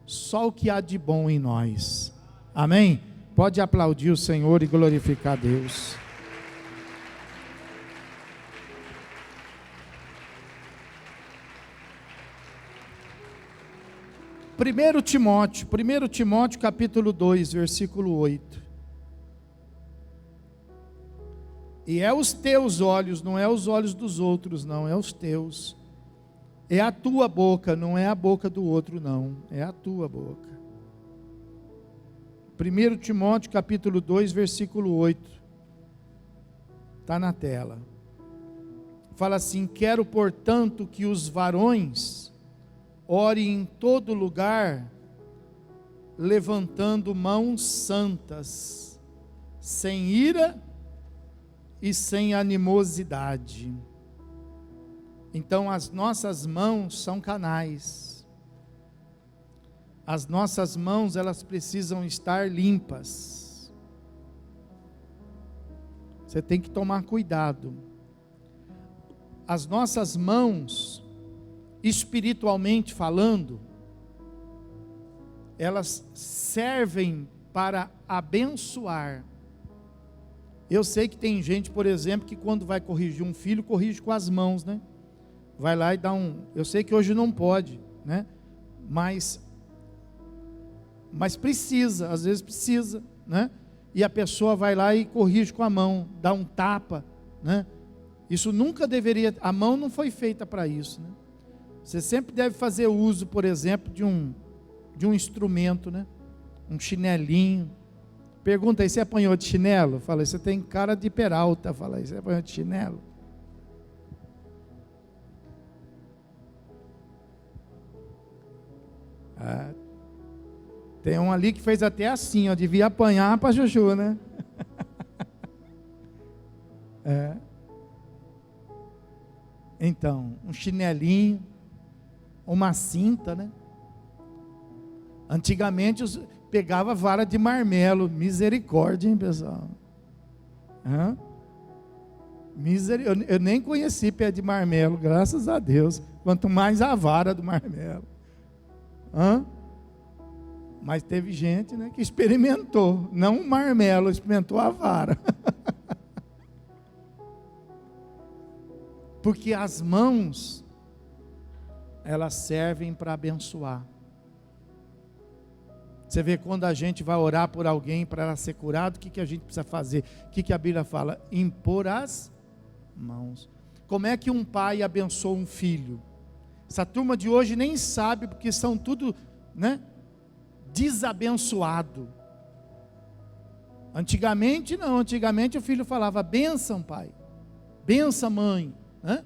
Só o que há de bom em nós. Amém? Pode aplaudir o Senhor e glorificar a Deus. Primeiro Timóteo capítulo 2, versículo 8. E é os teus olhos, não é os olhos dos outros, não, é os teus. É a tua boca, não é a boca do outro, não, é a tua boca. 1 Timóteo capítulo 2, versículo 8. Está na tela. Fala assim: quero, portanto, que os varões orem em todo lugar, levantando mãos santas, sem ira e sem animosidade. Então as nossas mãos são canais. As nossas mãos, elas precisam estar limpas. Você tem que tomar cuidado. As nossas mãos, espiritualmente falando, elas servem para abençoar. Eu sei que tem gente, por exemplo, que quando vai corrigir um filho, corrige com as mãos, né? Vai lá e dá eu sei que hoje não pode, né? Mas precisa, às vezes precisa, né? E a pessoa vai lá e corrige com a mão, dá um tapa, né? Isso nunca deveria, a mão não foi feita para isso, né? Você sempre deve fazer uso, por exemplo, de um instrumento, né? Um chinelinho, Pergunta aí, você apanhou de chinelo? Fala, você tem cara de Peralta. Fala aí, você apanhou de chinelo? Tem um ali que fez até assim, ó, devia apanhar para Juju, né? Então, um chinelinho, uma cinta, né? Antigamente pegava vara de marmelo, misericórdia, hein, pessoal? Eu nem conheci pé de marmelo, graças a Deus. Quanto mais a vara do marmelo. Mas teve gente, né, que experimentou, não o marmelo, experimentou a vara. Porque as mãos, elas servem para abençoar. Você vê, quando a gente vai orar por alguém para ela ser curada, o que a gente precisa fazer? O que a Bíblia fala? Impor as mãos. Como é que um pai abençoa um filho? Essa turma de hoje nem sabe, porque são tudo, né, desabençoado. Antigamente não, antigamente o filho falava, bênção pai, bênção mãe, né?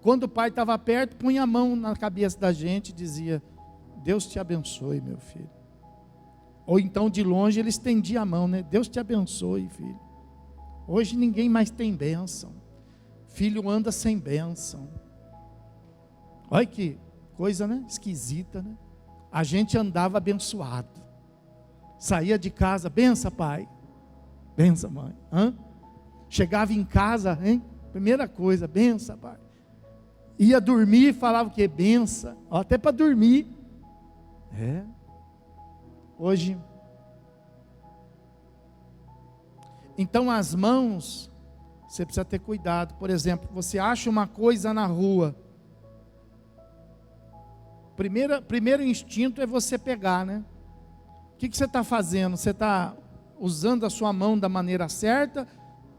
Quando o pai estava perto, punha a mão na cabeça da gente e dizia, Deus te abençoe, meu filho. Ou então de longe ele estendia a mão, né? Deus te abençoe, filho. Hoje ninguém mais tem bênção. Filho anda sem bênção. Olha que coisa, né? Esquisita, né? A gente andava abençoado. Saía de casa, benção pai, benção mãe. Chegava em casa, hein? Primeira coisa, benção pai. Ia dormir, falava o quê? Benção. Até para dormir. Hoje. Então as mãos, você precisa ter cuidado. Por exemplo, você acha uma coisa na rua. Primeiro instinto é você pegar, né? O que você está fazendo? Você está usando a sua mão da maneira certa,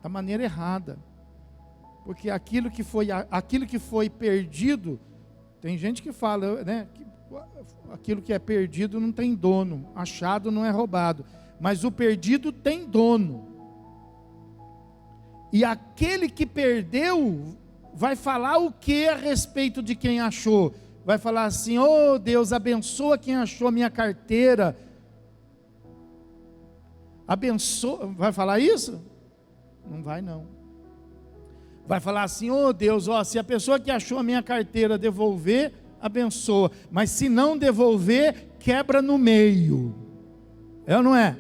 da maneira errada. Porque aquilo que foi perdido, tem gente que fala, né? Que aquilo que é perdido não tem dono, achado não é roubado. Mas o perdido tem dono. E aquele que perdeu vai falar o que a respeito de quem achou? Vai falar assim, oh Deus, abençoa quem achou a minha carteira. Abençoa, vai falar isso? Não vai não. Vai falar assim, oh Deus, ó, se a pessoa que achou a minha carteira devolver, abençoa. Mas se não devolver, quebra no meio. É ou não é?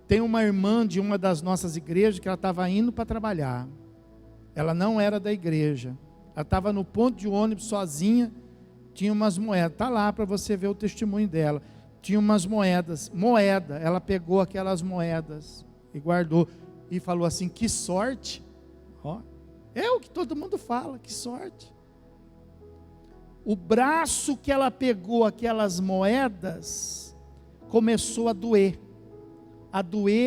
Tem uma irmã de uma das nossas igrejas que ela estava indo para trabalhar. Ela não era da igreja. Ela estava no ponto de ônibus sozinha, tinha umas moedas, está lá para você ver o testemunho dela. Tinha umas moedas, ela pegou aquelas moedas e guardou, e falou assim, que sorte, é o que todo mundo fala, que sorte. O braço que ela pegou aquelas moedas, começou a doer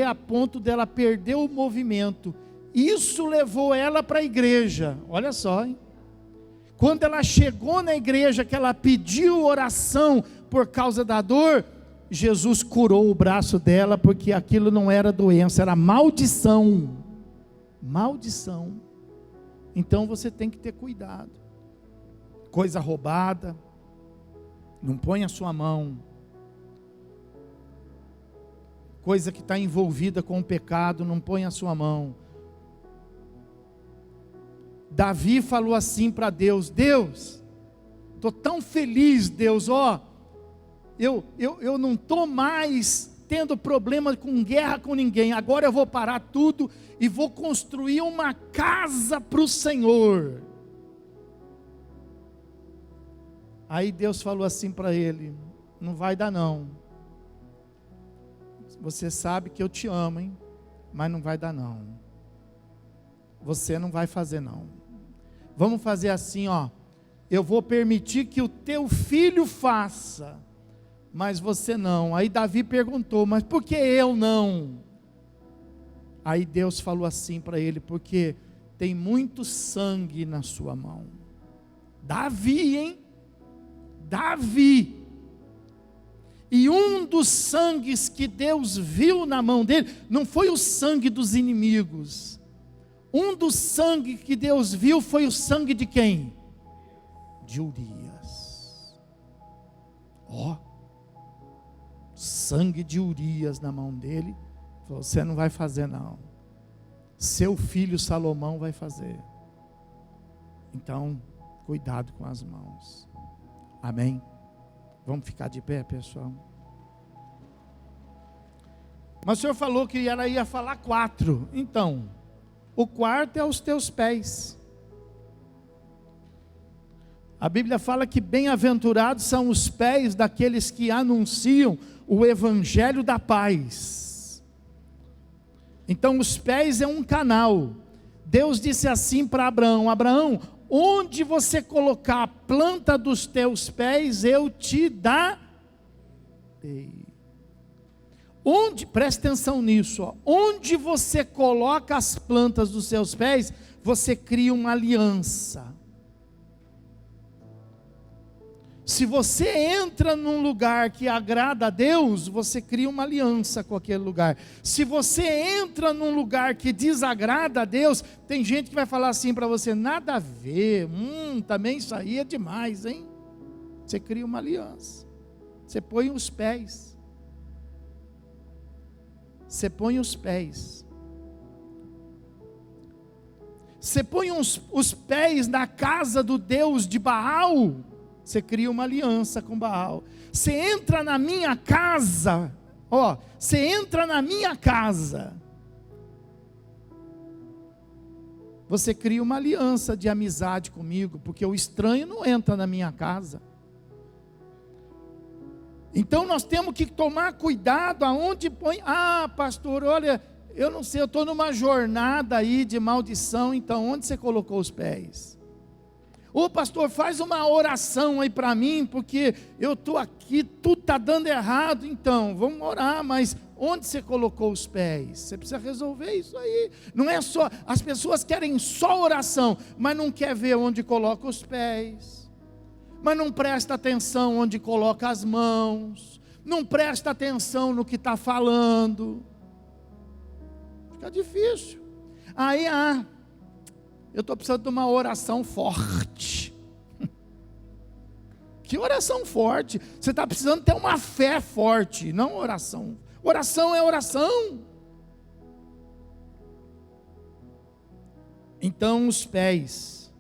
a ponto dela perder o movimento. Isso levou ela para a igreja, olha só, hein? Quando ela chegou na igreja, que ela pediu oração por causa da dor, Jesus curou o braço dela, porque aquilo não era doença, era maldição. Maldição. Então você tem que ter cuidado. Coisa roubada, não põe a sua mão. Coisa que está envolvida com o pecado, não põe a sua mão. Davi falou assim para Deus, Deus, estou tão feliz, Deus, eu não estou mais tendo problema com guerra com ninguém, agora eu vou parar tudo e vou construir uma casa para o Senhor. Aí Deus falou assim para ele, não vai dar não, você sabe que eu te amo, hein? Mas não vai dar não, você não vai fazer não. Vamos fazer assim, eu vou permitir que o teu filho faça, mas você não. Aí Davi perguntou, mas por que eu não? Aí Deus falou assim para ele, porque tem muito sangue na sua mão. Davi, hein? Davi. E um dos sangues que Deus viu na mão dele, não foi o sangue dos inimigos. Um dos sangues que Deus viu foi o sangue de quem? De Urias. Sangue de Urias na mão dele. Falou, você não vai fazer não. Seu filho Salomão vai fazer. Então, cuidado com as mãos. Amém? Vamos ficar de pé, pessoal? Mas o Senhor falou que ia falar 4. Então, o quarto é os teus pés. A Bíblia fala que bem-aventurados são os pés daqueles que anunciam o evangelho da paz. Então, os pés é um canal. Deus disse assim para Abraão: Abraão, onde você colocar a planta dos teus pés, eu te darei. Presta atenção nisso, onde você coloca as plantas dos seus pés, você cria uma aliança. Se você entra num lugar que agrada a Deus, você cria uma aliança com aquele lugar. Se você entra num lugar que desagrada a Deus, tem gente que vai falar assim para você, nada a ver, também isso aí é demais, hein? Você cria uma aliança. Você põe os pés. Você põe os pés. Você põe os pés na casa do Deus de Baal. Você cria uma aliança com Baal. Você entra na minha casa. Você entra na minha casa. Você cria uma aliança de amizade comigo, porque o estranho não entra na minha casa. Então nós temos que tomar cuidado aonde põe. Pastor, olha, eu não sei, eu estou numa jornada aí de maldição, então onde você colocou os pés? Pastor, faz uma oração aí para mim, porque eu estou aqui, tudo está dando errado. Então, vamos orar, mas onde você colocou os pés? Você precisa resolver isso aí. Não é só, as pessoas querem só oração, mas não quer ver onde coloca os pés, mas não presta atenção onde coloca as mãos, não presta atenção no que está falando. Fica difícil. Aí, eu estou precisando de uma oração forte. Que oração forte? Você está precisando ter uma fé forte, não oração. Oração é oração. Então os pés,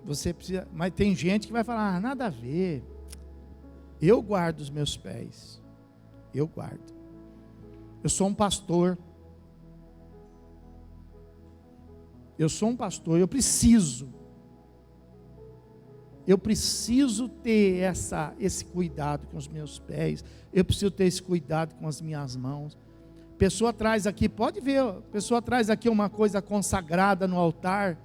você precisa, mas tem gente que vai falar, nada a ver. Eu guardo os meus pés. Eu guardo. Eu sou um pastor. Eu sou um pastor, eu preciso ter esse cuidado com os meus pés, eu preciso ter esse cuidado com as minhas mãos. Pessoa traz aqui, pode ver, pessoa traz aqui uma coisa consagrada no altar,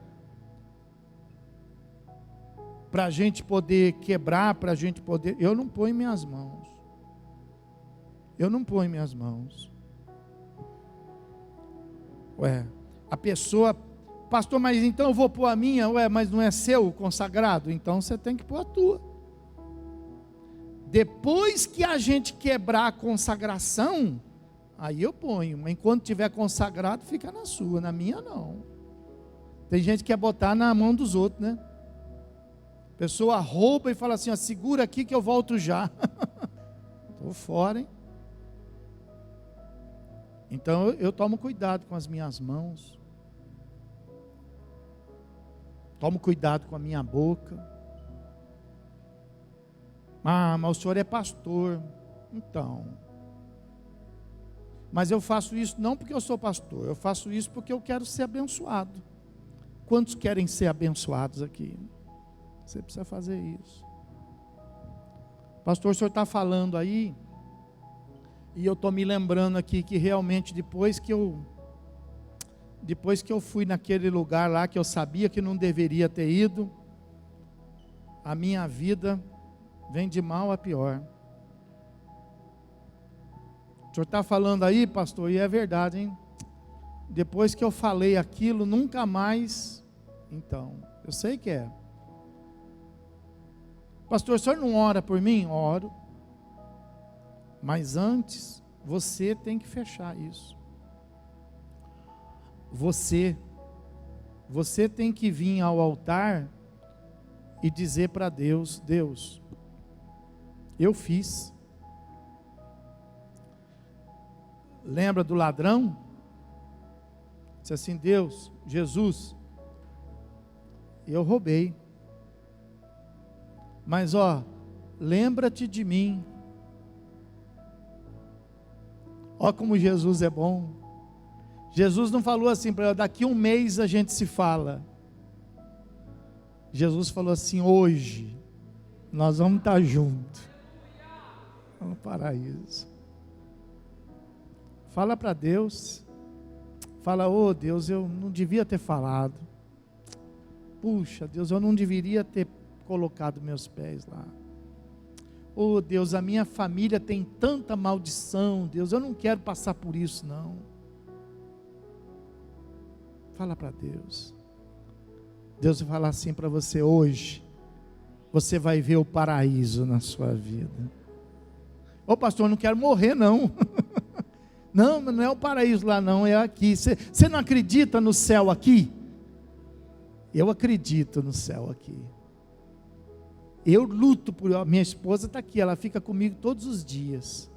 para a gente poder quebrar, para a gente poder, eu não ponho minhas mãos, a pessoa, pastor, mas então eu vou pôr a minha, mas não é seu consagrado, então você tem que pôr a tua. Depois que a gente quebrar a consagração, aí eu ponho, mas enquanto tiver consagrado, fica na sua, na minha não. Tem gente que quer botar na mão dos outros, né? A pessoa rouba e fala assim, segura aqui que eu volto já. Estou fora, hein? Então eu tomo cuidado com as minhas mãos. Tomo cuidado com a minha boca. Mas o senhor é pastor. Então. Mas eu faço isso não porque eu sou pastor. Eu faço isso porque eu quero ser abençoado. Quantos querem ser abençoados aqui? Você precisa fazer isso. Pastor, o senhor está falando aí. E eu estou me lembrando aqui que realmente depois que eu fui naquele lugar lá que eu sabia que não deveria ter ido, a minha vida vem de mal a pior. O senhor está falando aí, pastor, e é verdade, hein? Depois que eu falei aquilo, nunca mais. Então, eu sei que é. Pastor, o senhor não ora por mim? Oro. Mas antes, você tem que fechar isso. Você tem que vir ao altar e dizer para Deus: Deus, eu fiz. Lembra do ladrão? Disse assim: Deus, Jesus, eu roubei. Mas lembra-te de mim. Como Jesus é bom. Jesus não falou assim para ela: daqui 1 mês a gente se fala. Jesus falou assim: hoje nós vamos estar juntos no paraíso. Fala para Deus. Fala: Deus, eu não devia ter falado. Puxa, Deus, eu não deveria ter colocado meus pés lá. Deus, a minha família tem tanta maldição. Deus, eu não quero passar por isso não. Fala para Deus. Deus vai falar assim para você: hoje você vai ver o paraíso na sua vida. Pastor, eu não quero morrer não. Não é o paraíso lá não, é aqui. Você não acredita no céu aqui? Eu acredito no céu aqui. Eu luto por... Minha esposa está aqui, ela fica comigo todos os dias.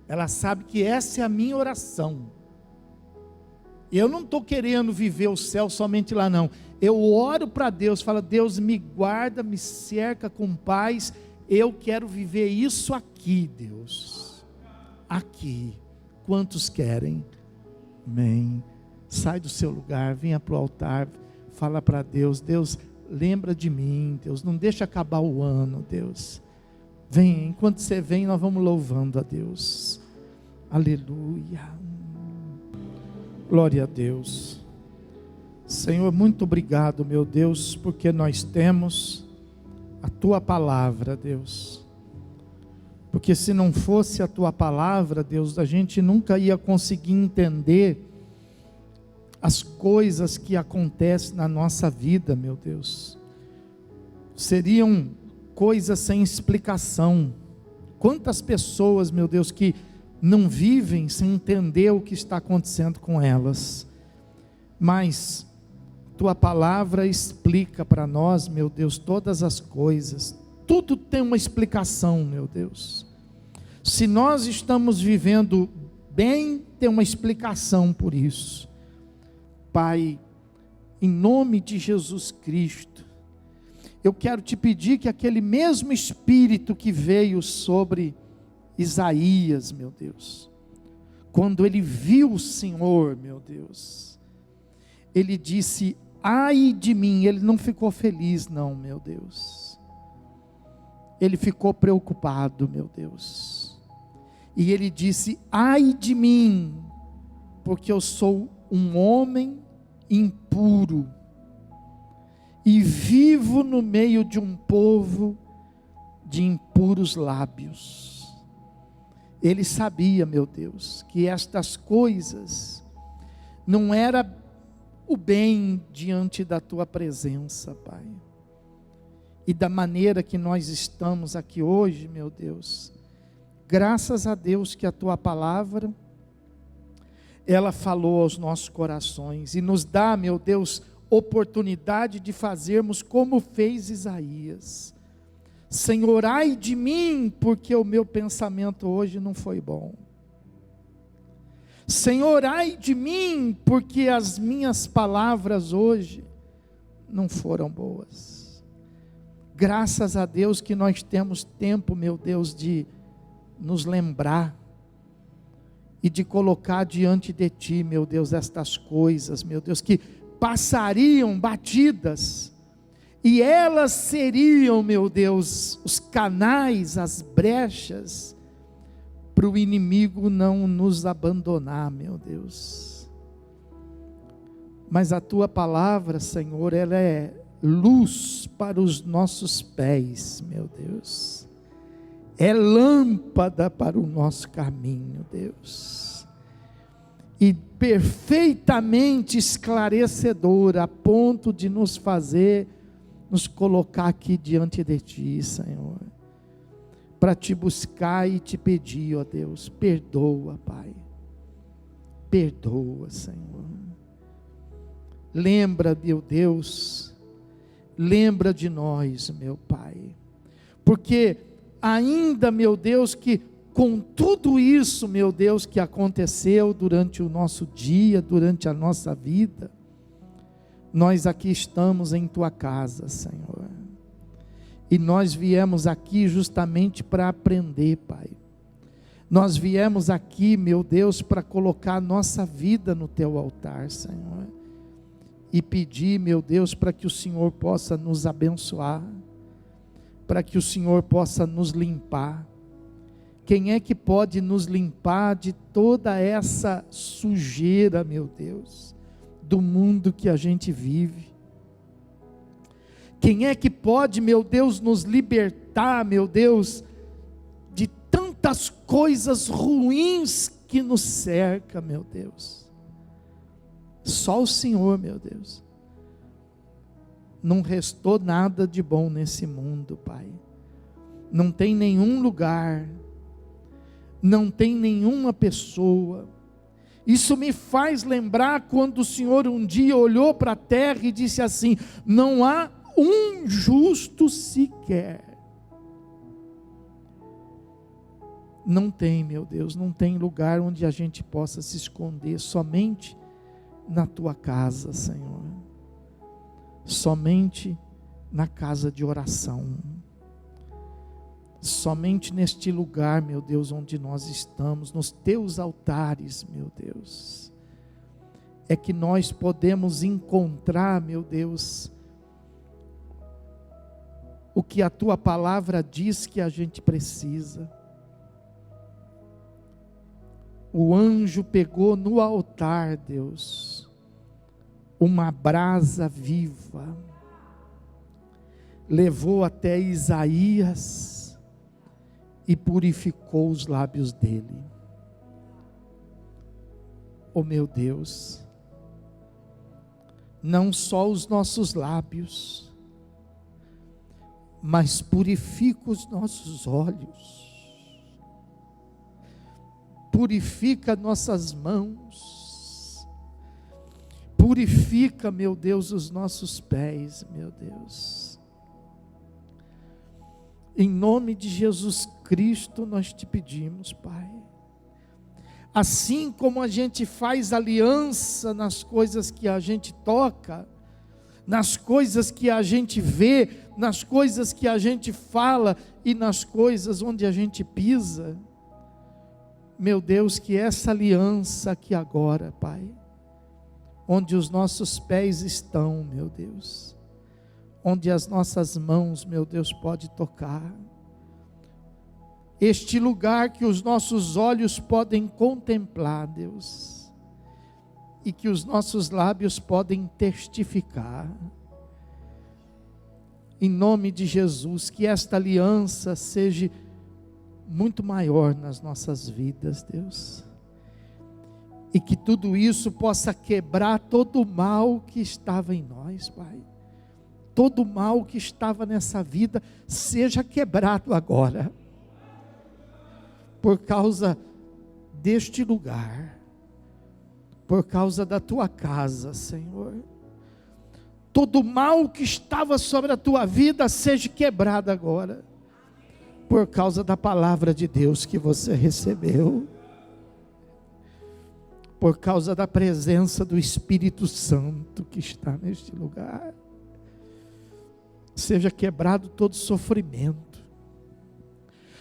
Ela sabe que essa é a minha oração. Eu não estou querendo viver o céu somente lá não. Eu oro para Deus, falo: Deus, me guarda, me cerca com paz. Eu quero viver isso aqui, Deus. Aqui. Quantos querem? Amém. Sai do seu lugar, venha para o altar, fala para Deus: Deus, lembra de mim, Deus, não deixa acabar o ano, Deus. Vem, enquanto você vem, nós vamos louvando a Deus. Aleluia. Glória a Deus. Senhor, muito obrigado, meu Deus, porque nós temos a Tua palavra, Deus. Porque se não fosse a Tua palavra, Deus, a gente nunca ia conseguir entender as coisas que acontecem na nossa vida, meu Deus. Seriam coisas sem explicação. Quantas pessoas, meu Deus, que não vivem sem entender o que está acontecendo com elas. Mas Tua palavra explica para nós, meu Deus, todas as coisas. Tudo tem uma explicação, meu Deus. Se nós estamos vivendo bem, tem uma explicação por isso. Pai, em nome de Jesus Cristo, eu quero te pedir que aquele mesmo Espírito que veio sobre Isaías, meu Deus, quando ele viu o Senhor, meu Deus, ele disse: ai de mim. Ele não ficou feliz não, meu Deus. Ele ficou preocupado, meu Deus. E ele disse: ai de mim, porque eu sou um homem impuro e vivo no meio de um povo de impuros lábios. Ele sabia, meu Deus, que estas coisas não era o bem diante da Tua presença, Pai. E da maneira que nós estamos aqui hoje, meu Deus, graças a Deus que a Tua palavra, ela falou aos nossos corações e nos dá, meu Deus, oportunidade de fazermos como fez Isaías. Senhor, ai de mim, porque o meu pensamento hoje não foi bom. Senhor, ai de mim, porque as minhas palavras hoje não foram boas. Graças a Deus que nós temos tempo, meu Deus, de nos lembrar e de colocar diante de Ti, meu Deus, estas coisas, meu Deus, que passariam batidas, e elas seriam, meu Deus, os canais, as brechas, para o inimigo não nos abandonar, meu Deus. Mas a Tua palavra, Senhor, ela é luz para os nossos pés, meu Deus. É lâmpada para o nosso caminho, Deus. E perfeitamente esclarecedora, a ponto de nos fazer, nos colocar aqui diante de Ti, Senhor. para te buscar e te pedir, ó Deus, perdoa, Pai, perdoa, Senhor. Lembra, meu Deus, lembra de nós, meu Pai, porque ainda, meu Deus, que com tudo isso, meu Deus, que aconteceu durante o nosso dia, durante a nossa vida, nós aqui estamos em Tua casa, Senhor, e nós viemos aqui justamente para aprender, Pai. Nós viemos aqui, meu Deus, para colocar a nossa vida no Teu altar, Senhor, e pedir, meu Deus, para que o Senhor possa nos abençoar, para que o Senhor possa nos limpar. Quem é que pode nos limpar de toda essa sujeira, meu Deus, do mundo que a gente vive? Quem é que pode, meu Deus, nos libertar, meu Deus, de tantas coisas ruins que nos cerca, meu Deus? Só o Senhor, meu Deus. Não restou nada de bom nesse mundo, Pai. Não tem nenhum lugar, não tem nenhuma pessoa. Isso me faz lembrar quando o Senhor um dia olhou para a terra e disse assim: não há um justo sequer. Não tem, meu Deus, não tem lugar onde a gente possa se esconder, somente na Tua casa, Senhor, somente na casa de oração, somente neste lugar, meu Deus, onde nós estamos, nos Teus altares, meu Deus, é que nós podemos encontrar, meu Deus, o que a Tua palavra diz que a gente precisa. O anjo pegou no altar, Deus, uma brasa viva, levou até Isaías e purificou os lábios dele. Oh meu Deus, não só os nossos lábios, mas purifica os nossos olhos, purifica nossas mãos, purifica, meu Deus, os nossos pés, meu Deus. Em nome de Jesus Cristo nós te pedimos, Pai. Assim como a gente faz aliança nas coisas que a gente toca, nas coisas que a gente vê, nas coisas que a gente fala e nas coisas onde a gente pisa, meu Deus, que essa aliança aqui agora, Pai, onde os nossos pés estão, meu Deus, onde as nossas mãos, meu Deus, pode tocar, este lugar que os nossos olhos podem contemplar, Deus, e que os nossos lábios podem testificar, em nome de Jesus, que esta aliança seja muito maior nas nossas vidas, Deus, e que tudo isso possa quebrar todo o mal que estava em nós, Pai, todo o mal que estava nessa vida, seja quebrado agora, por causa deste lugar, por causa da Tua casa, Senhor, todo o mal que estava sobre a Tua vida, seja quebrado agora, por causa da palavra de Deus que você recebeu, por causa da presença do Espírito Santo que está neste lugar, seja quebrado todo sofrimento,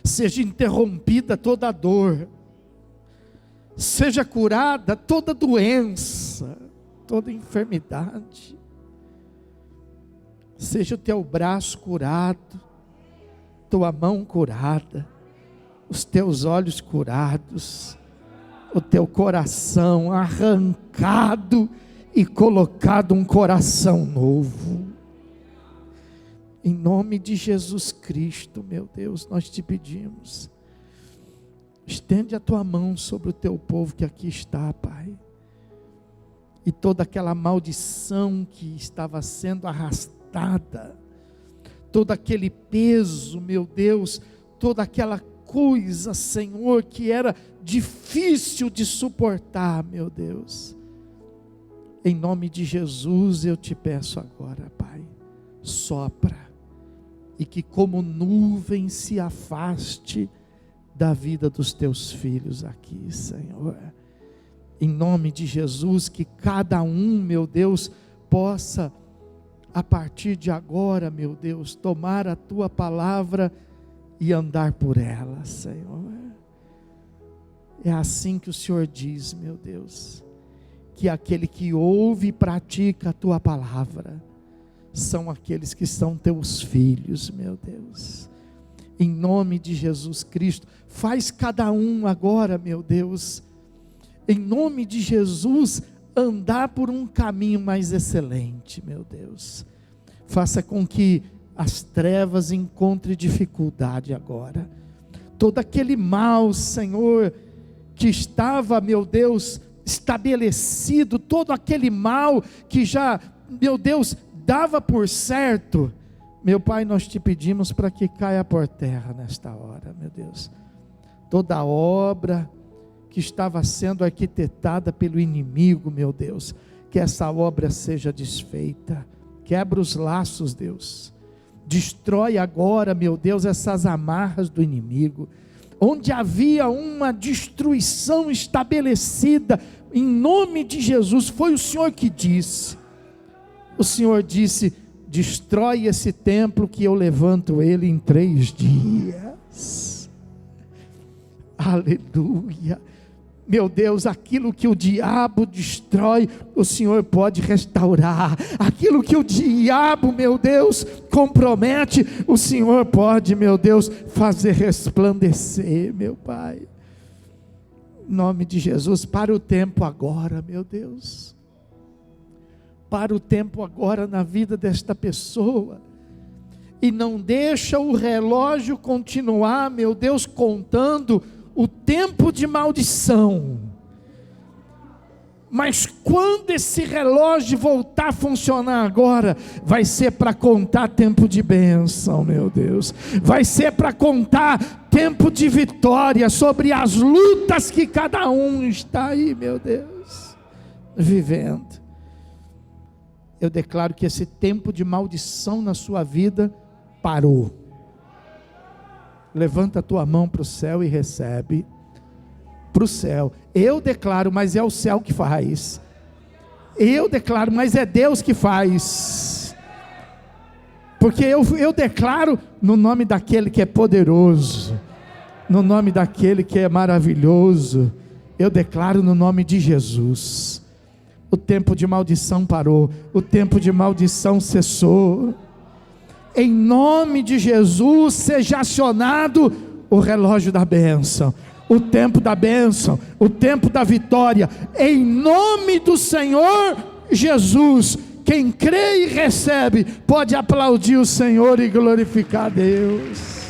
seja interrompida toda dor, seja curada toda doença, toda enfermidade, seja o teu braço curado, tua mão curada, os teus olhos curados, o teu coração arrancado e colocado um coração novo, em nome de Jesus Cristo, meu Deus, nós te pedimos, estende a tua mão sobre o teu povo que aqui está, Pai, e toda aquela maldição que estava sendo arrastada, todo aquele peso, meu Deus, toda aquela coisa, Senhor, que era difícil de suportar, meu Deus. Em nome de Jesus eu te peço agora, Pai, sopra, e que como nuvem se afaste da vida dos teus filhos aqui, Senhor. Em nome de Jesus, que cada um, meu Deus, possa, a partir de agora, meu Deus, tomar a tua palavra e andar por ela, Senhor. É assim que o Senhor diz, meu Deus, que aquele que ouve e pratica a tua palavra são aqueles que são teus filhos, meu Deus. Em nome de Jesus Cristo, faz cada um agora, meu Deus, em nome de Jesus, andar por um caminho mais excelente, meu Deus. Faça com que as trevas encontrem dificuldade agora. Todo aquele mal, Senhor, que estava, meu Deus, estabelecido, todo aquele mal que já, meu Deus, dava por certo, meu Pai, nós te pedimos para que caia por terra nesta hora, meu Deus. Toda obra que estava sendo arquitetada pelo inimigo, meu Deus, que essa obra seja desfeita. Quebra os laços, Deus. Destrói agora, meu Deus, essas amarras do inimigo. Onde havia uma destruição estabelecida, em nome de Jesus, foi o Senhor que disse. O Senhor disse: destrói esse templo que eu levanto ele em 3 dias. Aleluia. Meu Deus, aquilo que o diabo destrói, o Senhor pode restaurar. Aquilo que o diabo, meu Deus, compromete, o Senhor pode, meu Deus, fazer resplandecer, meu Pai. Em nome de Jesus, para o tempo agora, meu Deus. Para o tempo agora na vida desta pessoa. E não deixa o relógio continuar, meu Deus, contando o tempo de maldição. Mas quando esse relógio voltar a funcionar agora, vai ser para contar tempo de bênção, meu Deus. Vai ser para contar tempo de vitória sobre as lutas que cada um está aí, meu Deus, vivendo. Eu declaro que esse tempo de maldição na sua vida parou. Levanta a tua mão para o céu e recebe. Para o céu. Eu declaro, mas é o céu que faz. Eu declaro, mas é Deus que faz. Porque eu declaro no nome daquele que é poderoso, no nome daquele que é maravilhoso. Eu declaro no nome de Jesus. O tempo de maldição parou. O tempo de maldição cessou. Em nome de Jesus, seja acionado o relógio da bênção, o tempo da bênção, o tempo da vitória, em nome do Senhor Jesus. Quem crê e recebe, pode aplaudir o Senhor e glorificar a Deus.